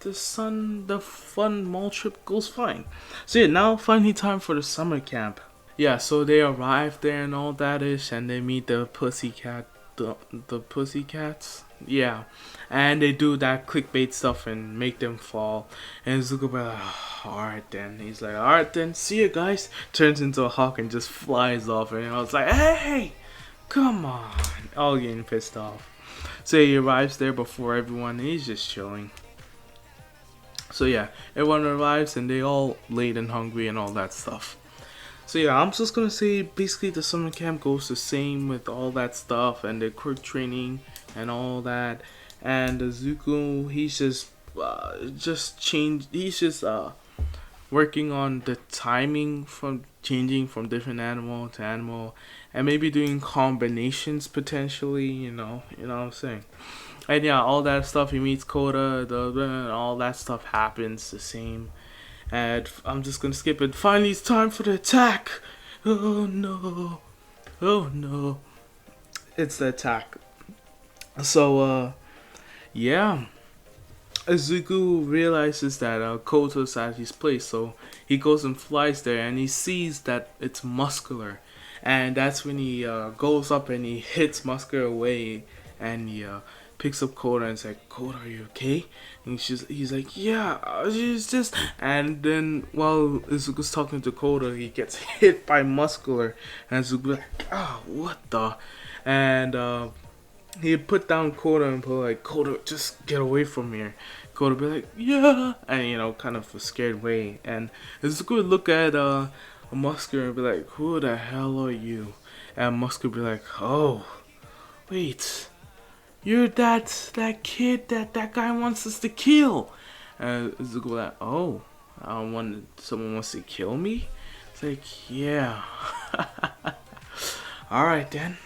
fun mall trip goes fine. So yeah, now finally time for the summer camp. Yeah, so they arrive there and all that ish, and they meet the pussycats. Yeah, and they do that clickbait stuff and make them fall. And Zuko be like, alright then. He's like, alright then, see you guys. Turns into a hawk and just flies off. And I was like, hey, come on. All getting pissed off. So he arrives there before everyone, and he's just chilling. So yeah, everyone arrives and they all late and hungry and all that stuff. So yeah, I'm just gonna say basically the summer camp goes the same with all that stuff and the quirk training and all that. And Zuko, he's just changed. He's just working on the timing from changing from different animal to animal, and maybe doing combinations potentially. You know what I'm saying. And yeah, all that stuff. He meets Koda, all that stuff happens the same. And I'm just gonna skip it. Finally, it's time for the attack. Oh no. It's the attack. So, yeah. Izuku realizes that Koto's at his place, so he goes and flies there, and he sees that it's Muscular. And that's when he goes up and he hits Muscular away, and he picks up Koda and is like, Koda, are you okay? And he's like, yeah, she's just... And then while Izuku's talking to Koda, he gets hit by Muscular, and Izuku's like, oh, what the... And he put down Koda and put like, Koda, just get away from here. Koda be like, yeah, and kind of a scared way. And Izuku would look at Muscular and be like, who the hell are you? And Muscular be like, oh, wait, you're that kid that guy wants us to kill. And Izuku be like, oh, someone wants to kill me? It's like, yeah. Alright then.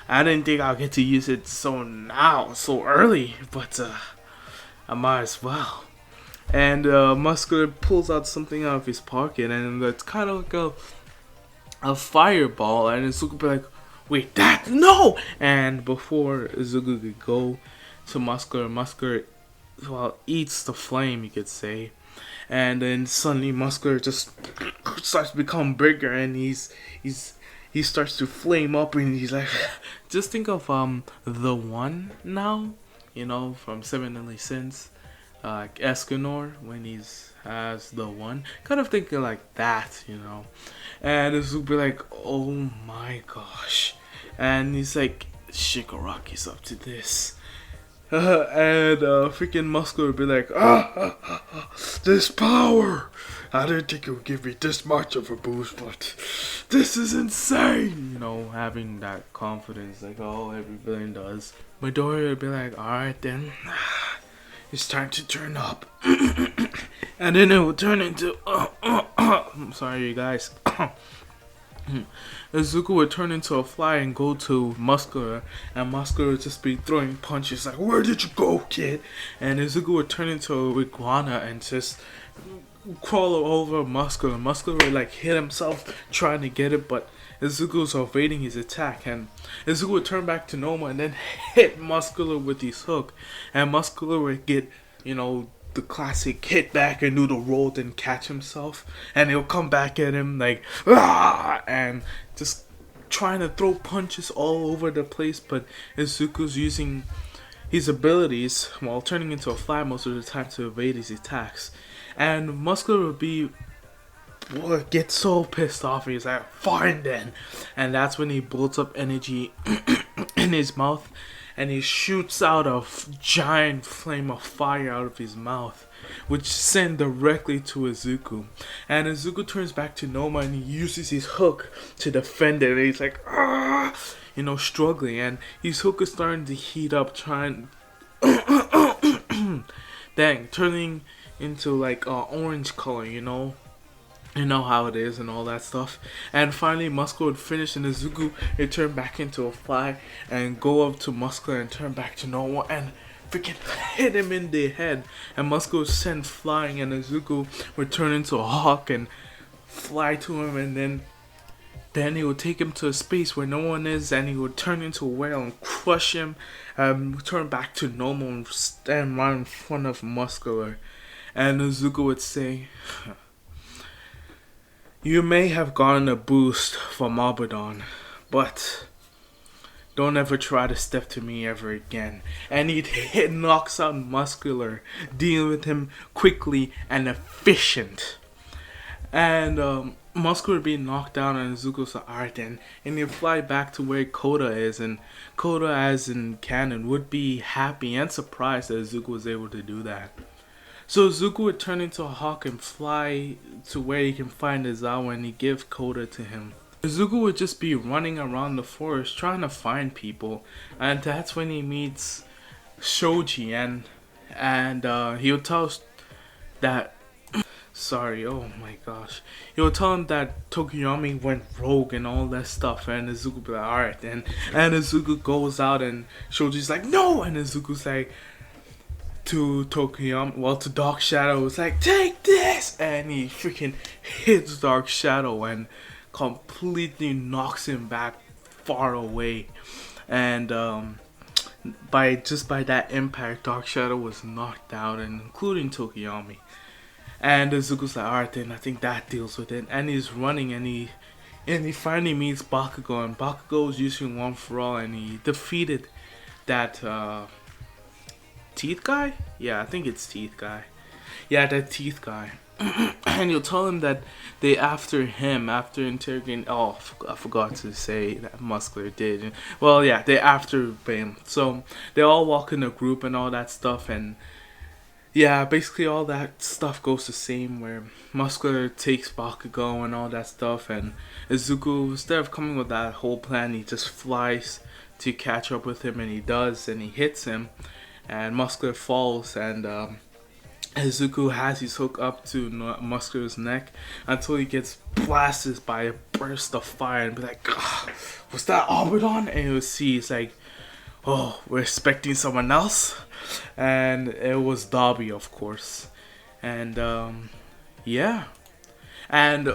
I didn't think I'll get to use it so early, but I might as well. And Muscular pulls out something out of his pocket, and it's kind of like a fireball, and Izuku be like, wait, that, no! And before Izuku could go to Muscular, well, eats the flame, you could say. And then suddenly Muscular just starts to become bigger, and he starts to flame up, and he's like, just think of the One now, from Seven Deadly Sins. like Escanor when he's has the one, kind of thinking like that, you know. And Izuku be like, oh my gosh, and he's like, Shigaraki's up to this. And freaking Muscular would be like, this power! I didn't think it would give me this much of a boost, but this is insane! You know, having that confidence, like, oh, every villain does. Midori would be like, alright then, it's time to turn up. And then it would turn into, I'm sorry, you guys. Izuku would turn into a fly and go to Muscular, and Muscular would just be throwing punches like, where did you go, kid? And Izuku would turn into a iguana and just crawl over Muscular. Muscular would like hit himself trying to get it, but Izuku's evading his attack, and Izuku would turn back to normal and then hit Muscular with his hook, and Muscular would get, you know, the classic hit back and do the roll, then catch himself, and he'll come back at him like, and just trying to throw punches all over the place. But Izuku's using his abilities while turning into a fly most of the time to evade his attacks, and Muscular would be get so pissed off. He's like, fine then, and that's when he builds up energy in his mouth, and he shoots out a giant flame of fire out of his mouth, which sent directly to Izuku. And Izuku turns back to Noma and he uses his hook to defend it. And he's like, you know, struggling. And his hook is starting to heat up, trying, turning into like orange color, you know. You know how it is and all that stuff. And finally Muscular would finish and Izuku would turn back into a fly and go up to Muscular and turn back to normal and freaking hit him in the head. And Muscular would send flying and Izuku would turn into a hawk and fly to him, and then he would take him to a space where no one is, and he would turn into a whale and crush him, turn back to normal and stand right in front of Muscular. And Izuku would say, you may have gotten a boost from Abaddon, but don't ever try to step to me ever again. And he knocks out Muscular, dealing with him quickly and efficient. And Muscular being knocked down, and Izuku's like, alright then. And he'd fly back to where Koda is, and Koda, as in canon, would be happy and surprised that Izuku was able to do that. So Izuku would turn into a hawk and fly to where he can find Izawa, and he give Koda to him. Izuku would just be running around the forest trying to find people, and that's when he meets Shoji, and he would tell us that oh my gosh, he would tell him that Tokoyami went rogue and all that stuff, and Izuku be like, alright then, and Izuku goes out and Shoji's like, no, and Izuku's like, to Tokoyami, well, to Dark Shadow, was like, take this, and he freaking hits Dark Shadow and completely knocks him back far away. And by that impact, Dark Shadow was knocked out, and including Tokoyami. And Izuku's like, alright then, I think that deals with it. And he's running, and he finally meets Bakugo, and Bakugo is using One For All, and he defeated that Teeth guy? Yeah, I think it's Teeth guy. Yeah, that Teeth guy. And you'll tell him that they after interrogating. Oh, I forgot to say that Muscular did. Well, yeah, they after him. So they all walk in a group and all that stuff. And yeah, basically all that stuff goes the same, where Muscular takes Bakugo and all that stuff. And Izuku, instead of coming with that whole plan, he just flies to catch up with him. And he does, and he hits him. And Muscular falls, and Izuku has his hook up to Muscular's neck until he gets blasted by a burst of fire and be like, was that Abaddon? And you'll see it's like, oh, we're expecting someone else. And it was Dobby, of course. And yeah. And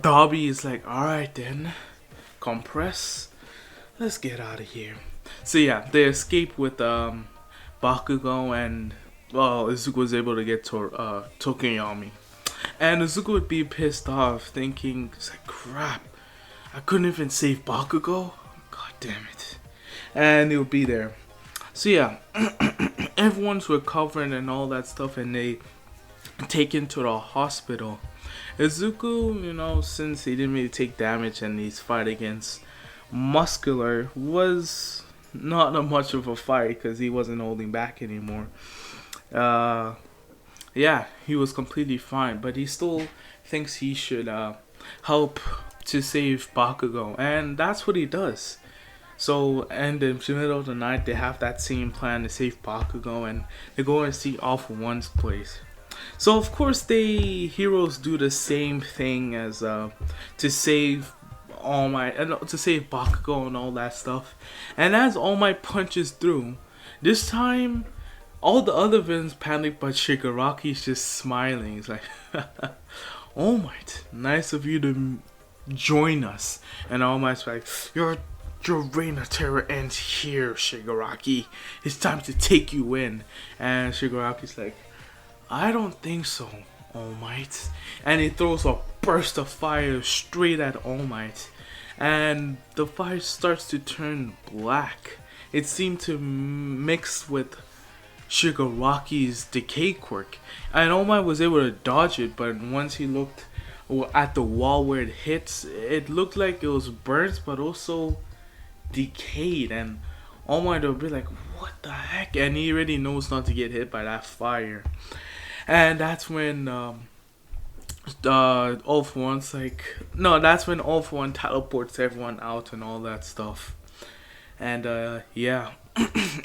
Dobby is like, alright then, compress, let's get out of here. So yeah, they escape with Bakugo, and well, Izuku was able to get to Tokoyami. And Izuku would be pissed off, thinking, it's like, crap, I couldn't even save Bakugo? God damn it. And he'll be there. So yeah, everyone's recovering and all that stuff, and they taken to the hospital. Izuku, since he didn't really take damage and he's fight against Muscular, was not a much of a fight because he wasn't holding back anymore. Uh, yeah, he was completely fine, but he still thinks he should help to save Bakugo, and that's what he does. So, and in the middle of the night, they have that same plan to save Bakugo, and they go and see All For One's place. So, of course, they heroes do the same thing as to save All Might, and to save Bakugo and all that stuff. And as All Might punches through, this time all the other villains panic, but Shigaraki's just smiling. He's like, All Might, nice of you to join us. And All Might's like, your reign of terror ends here, Shigaraki. It's time to take you in. And Shigaraki's like, I don't think so, All Might. And he throws a burst of fire straight at All Might. And the fire starts to turn black. It seemed to mix with Shigaraki's decay quirk. And All Might was able to dodge it, but once he looked at the wall where it hits, it looked like it was burnt, but also decayed. And All Might will be like, what the heck? And he already knows not to get hit by that fire. And that's when All For One's like, no, that's when All For One teleports everyone out and all that stuff. And yeah,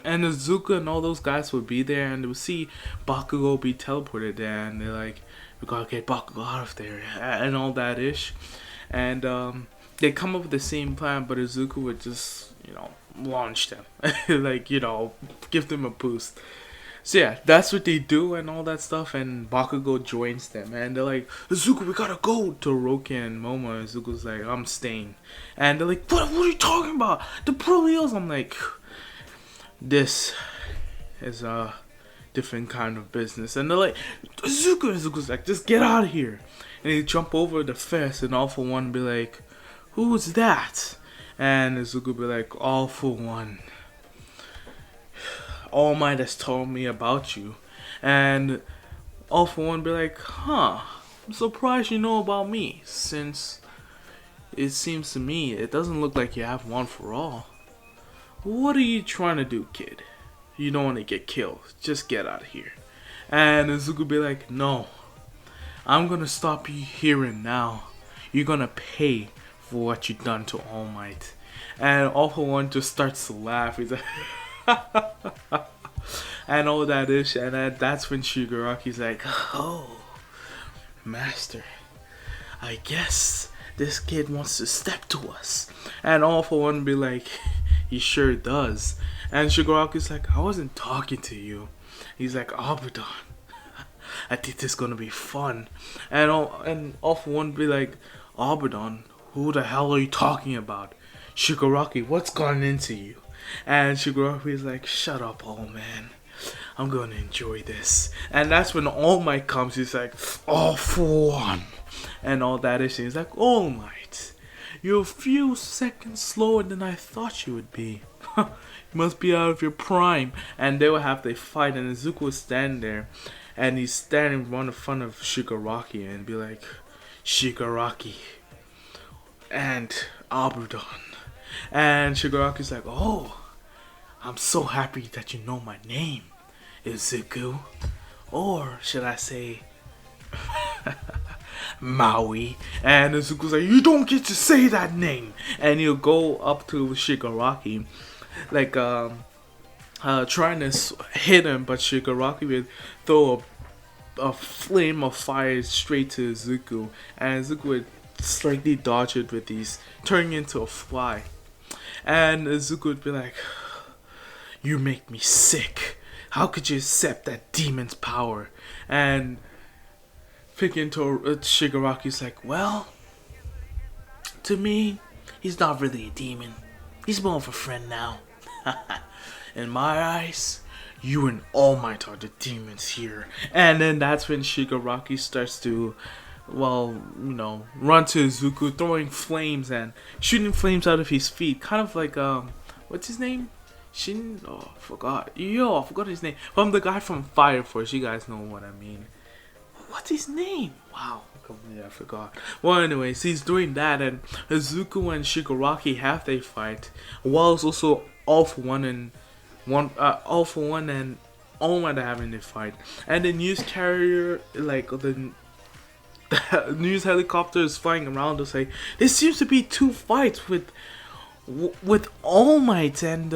and Izuku and all those guys would be there, and they would see Bakugo be teleported there, and they're like, we gotta get Bakugo out of there and all that ish. And they come up with the same plan, but Izuku would just launch them, like give them a boost. So yeah, that's what they do and all that stuff, and Bakugo joins them, and they're like, Izuku, we gotta go to Roki and Momo. And Izuku's like, I'm staying. And they're like, what are you talking about? The Pro Heels? I'm like, this is a different kind of business. And they're like, Izuku's like, just get out of here. And they jump over the fence, and All For One be like, who's that? And Izuku be like, All For One. All Might has told me about you. And All For One be like, huh, I'm surprised you know about me, since it seems to me it doesn't look like you have one for all. What are you trying to do, kid? You don't want to get killed. Just get out of here. And Izuku be like, no, I'm gonna stop you here and now. You're gonna pay for what you done to All Might. And All For One just starts to laugh. He's like, and all that ish, and that's when Shigaraki's like, oh, master, I guess this kid wants to step to us. And All For One be like, he sure does. And Shigaraki's like, I wasn't talking to you. He's like, Abaddon, I think this is gonna be fun. And All For One be like, Abaddon, who the hell are you talking about? Shigaraki, what's gone into you? And Shigaraki is like, shut up, old man. I'm gonna enjoy this. And that's when All Might comes. He's like, All For One. And all that is. He's like, All Might, you're a few seconds slower than I thought you would be. You must be out of your prime. And they will have to fight. And Izuku will stand there. And he's standing in front of Shigaraki and be like, Shigaraki and Abaddon. And Shigaraki's like, oh, I'm so happy that you know my name, Izuku. Or should I say, Maui. And Izuku's like, you don't get to say that name. And he'll go up to Shigaraki, like, trying to hit him, but Shigaraki would throw a flame of fire straight to Izuku. And Izuku would slightly dodge it with these, turning into a fly. And Izuku would be like, you make me sick. How could you accept that demon's power? And picking to Shigaraki's like, well, to me, he's not really a demon. He's more of a friend now. In my eyes, you and All Might are the demons here. And then that's when Shigaraki starts to, run to Izuku, throwing flames and shooting flames out of his feet. Kind of like, what's his name? forgot. Yo, I forgot his name. From the guy from Fire Force. You guys know what I mean. What's his name? Wow, completely I forgot. Well, anyways, he's doing that, and Izuku and Shigaraki have their fight, while also All For One and All For One and All Might are having their fight, and the news carrier, like the news helicopter, is flying around to say there seems to be two fights with All Might and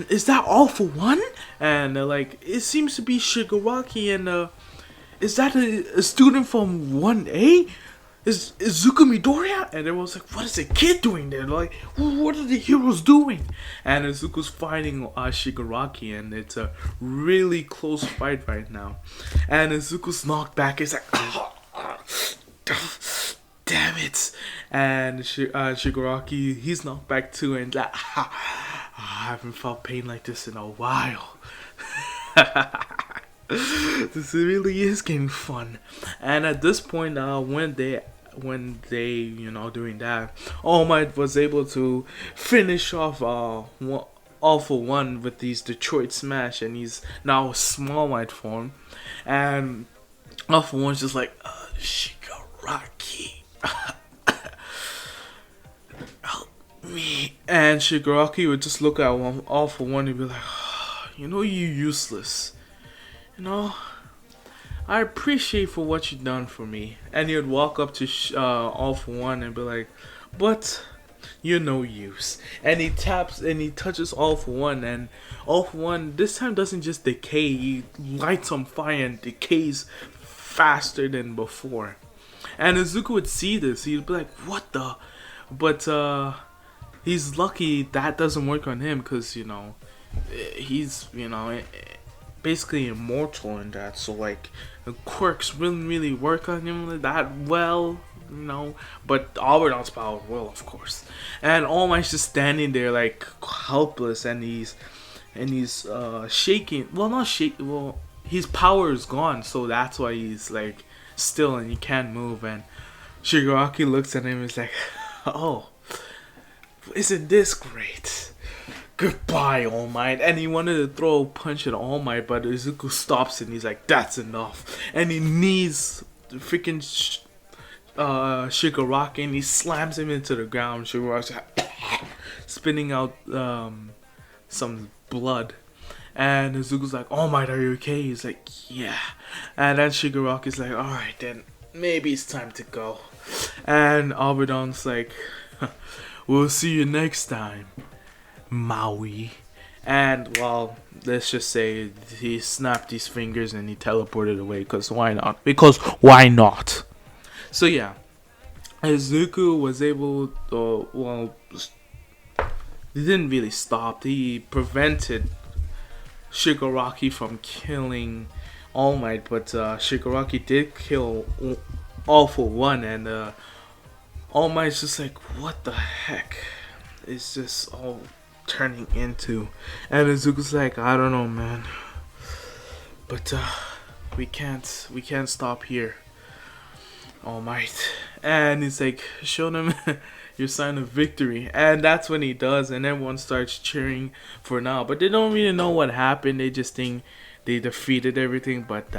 is that All For One? And like, it seems to be Shigaraki and is that a student from 1A? Is Zuko Midoriya? And everyone's like, what is the kid doing there? Like, what are the heroes doing? And Zuko's fighting Shigaraki, and it's a really close fight right now. And Zuko's knocked back. It's like, damn it. And Shigaraki, he's knocked back too, and like, I haven't felt pain like this in a while. This really is getting fun. And at this point, when they doing that, All Might was able to finish off All For One with these Detroit Smash, and he's now Small Might form. And All For One's just like, Shigaraki, help me. And Shigaraki would just look at All For One and be like, you useless. I appreciate for what you've done for me. And he would walk up to All For One and be like, but you're no use. And he touches All For One, and All For One this time doesn't just decay, he lights on fire and decays faster than before. And Izuku would see this, he'd be like, what the? But he's lucky that doesn't work on him, because he's basically immortal in that, so like the quirks really work on him that well, but Alberton's power will, of course. And All Might's just standing there like helpless, and he's shaking. Well, not shaking. Well, his power is gone, so that's why he's like still and he can't move. And Shigaraki looks at him and is like, oh, isn't this great? Goodbye, All Might. And he wanted to throw a punch at All Might, but Izuku stops it and he's like, that's enough. And he knees freaking Shigaraki, and he slams him into the ground. Shigaraki's like, spitting out some blood. And Izuku's like, All Might, are you okay? He's like, yeah. And then Shigaraki's like, alright then, maybe it's time to go. And Alberton's like, we'll see you next time, Maui. And well, let's just say he snapped his fingers and he teleported away, because why not? Because why not? So yeah, Izuku was able to, he didn't really stop. He prevented Shigaraki from killing All Might, but Shigaraki did kill All For One, and All Might's just like, what the heck is this all turning into? And Izuku's like, I don't know, man, but we can't stop here, All Might. And he's like, show them your sign of victory. And that's when he does, and everyone starts cheering for now, but they don't really know what happened. They just think they defeated everything, but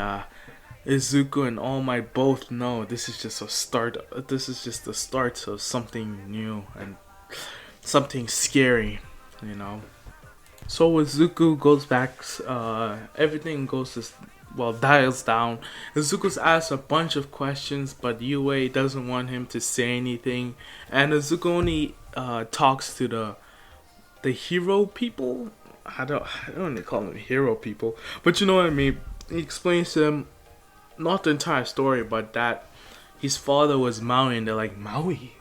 Izuku and All Might both know this is just a start. This is just the start of something new and something scary, So Izuku goes back. Everything goes to dials down. Izuku's asked a bunch of questions, but Yue doesn't want him to say anything, and Izuku only talks to the hero people. I don't really call them hero people, but you know what I mean. He explains to them not the entire story, but that his father was Maui, and they're like, Maui?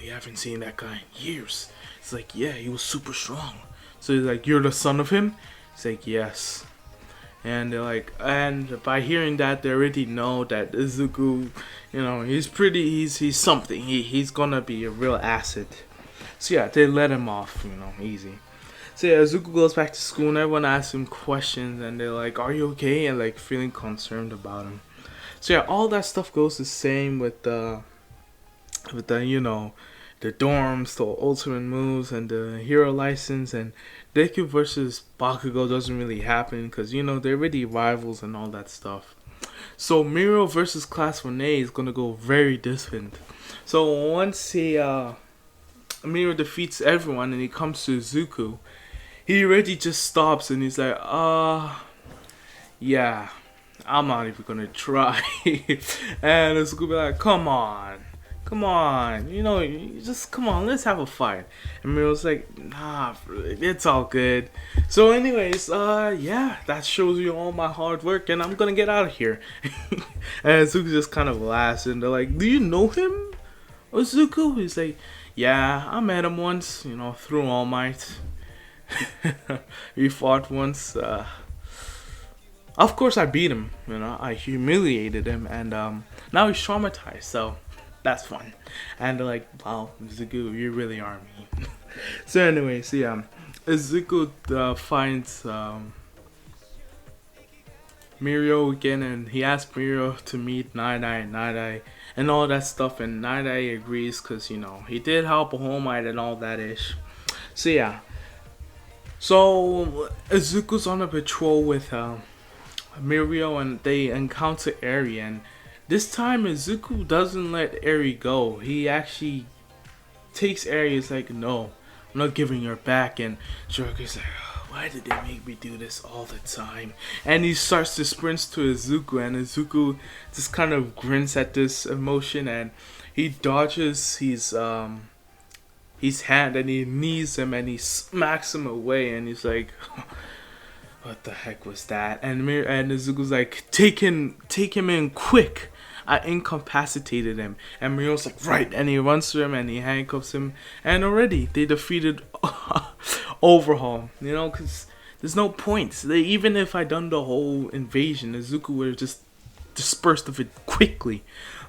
You haven't seen that guy in years. It's like, yeah, he was super strong. So he's like, you're the son of him? He's like, yes. And they're like, and by hearing that, they already know that Izuku, he's something. He's gonna be a real asset. So yeah, they let him off, easy. So yeah, Izuku goes back to school, and everyone asks him questions, and they're like, are you okay? And like feeling concerned about him. So yeah, all that stuff goes the same with the the dorms, the ultimate moves, and the hero license, and Deku versus Bakugo doesn't really happen because they're already rivals and all that stuff. So Miro versus Class 1A is gonna go very different. So once Miro defeats everyone and he comes to Izuku, he already just stops and he's like, yeah, I'm not even gonna try. And it's gonna be like, come on, you just come on, let's have a fight. And Miro's like, nah, it's all good. So, anyways, yeah, that shows you all my hard work, and I'm gonna get out of here. And Zuko just kind of laughs, and they're like, do you know him, Zuko? He's like, yeah, I met him once, through All Might. We fought once. Of course, I beat him. I humiliated him, and now he's traumatized. So that's fun. And they're like, "Wow, Zuko, you really are mean." So, anyways, yeah, Zuko finds Mirio again, and he asks Mirio to meet Night and all that stuff, and Night agrees because he did help a Whole Might and all that ish. So yeah, so Zuko's on a patrol with Mirio, and they encounter Eri, and this time Izuku doesn't let Eri go. He actually takes Eri. It's like, no, I'm not giving her back. And Jiroku's like, oh, why did they make me do this all the time? And he starts to sprint to Izuku, and Izuku just kind of grins at this emotion, and he dodges his hand, and he knees him, and he smacks him away, and he's like, what the heck was that? And Izuku's like, take him in quick. I incapacitated him. And Mirio's like, right. And he runs to him and he handcuffs him. And already they defeated Overhaul. Because there's no point. Even if I done the whole invasion, Izuku would have just dispersed of it quickly.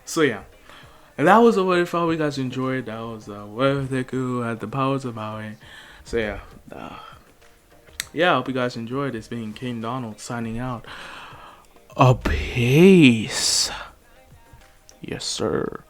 So yeah. And that was what I thought you guys enjoyed. That was where Deku had the powers of Maui. So yeah. Yeah, I hope you guys enjoyed. It's been King Donald signing out. A peace. Yes, sir.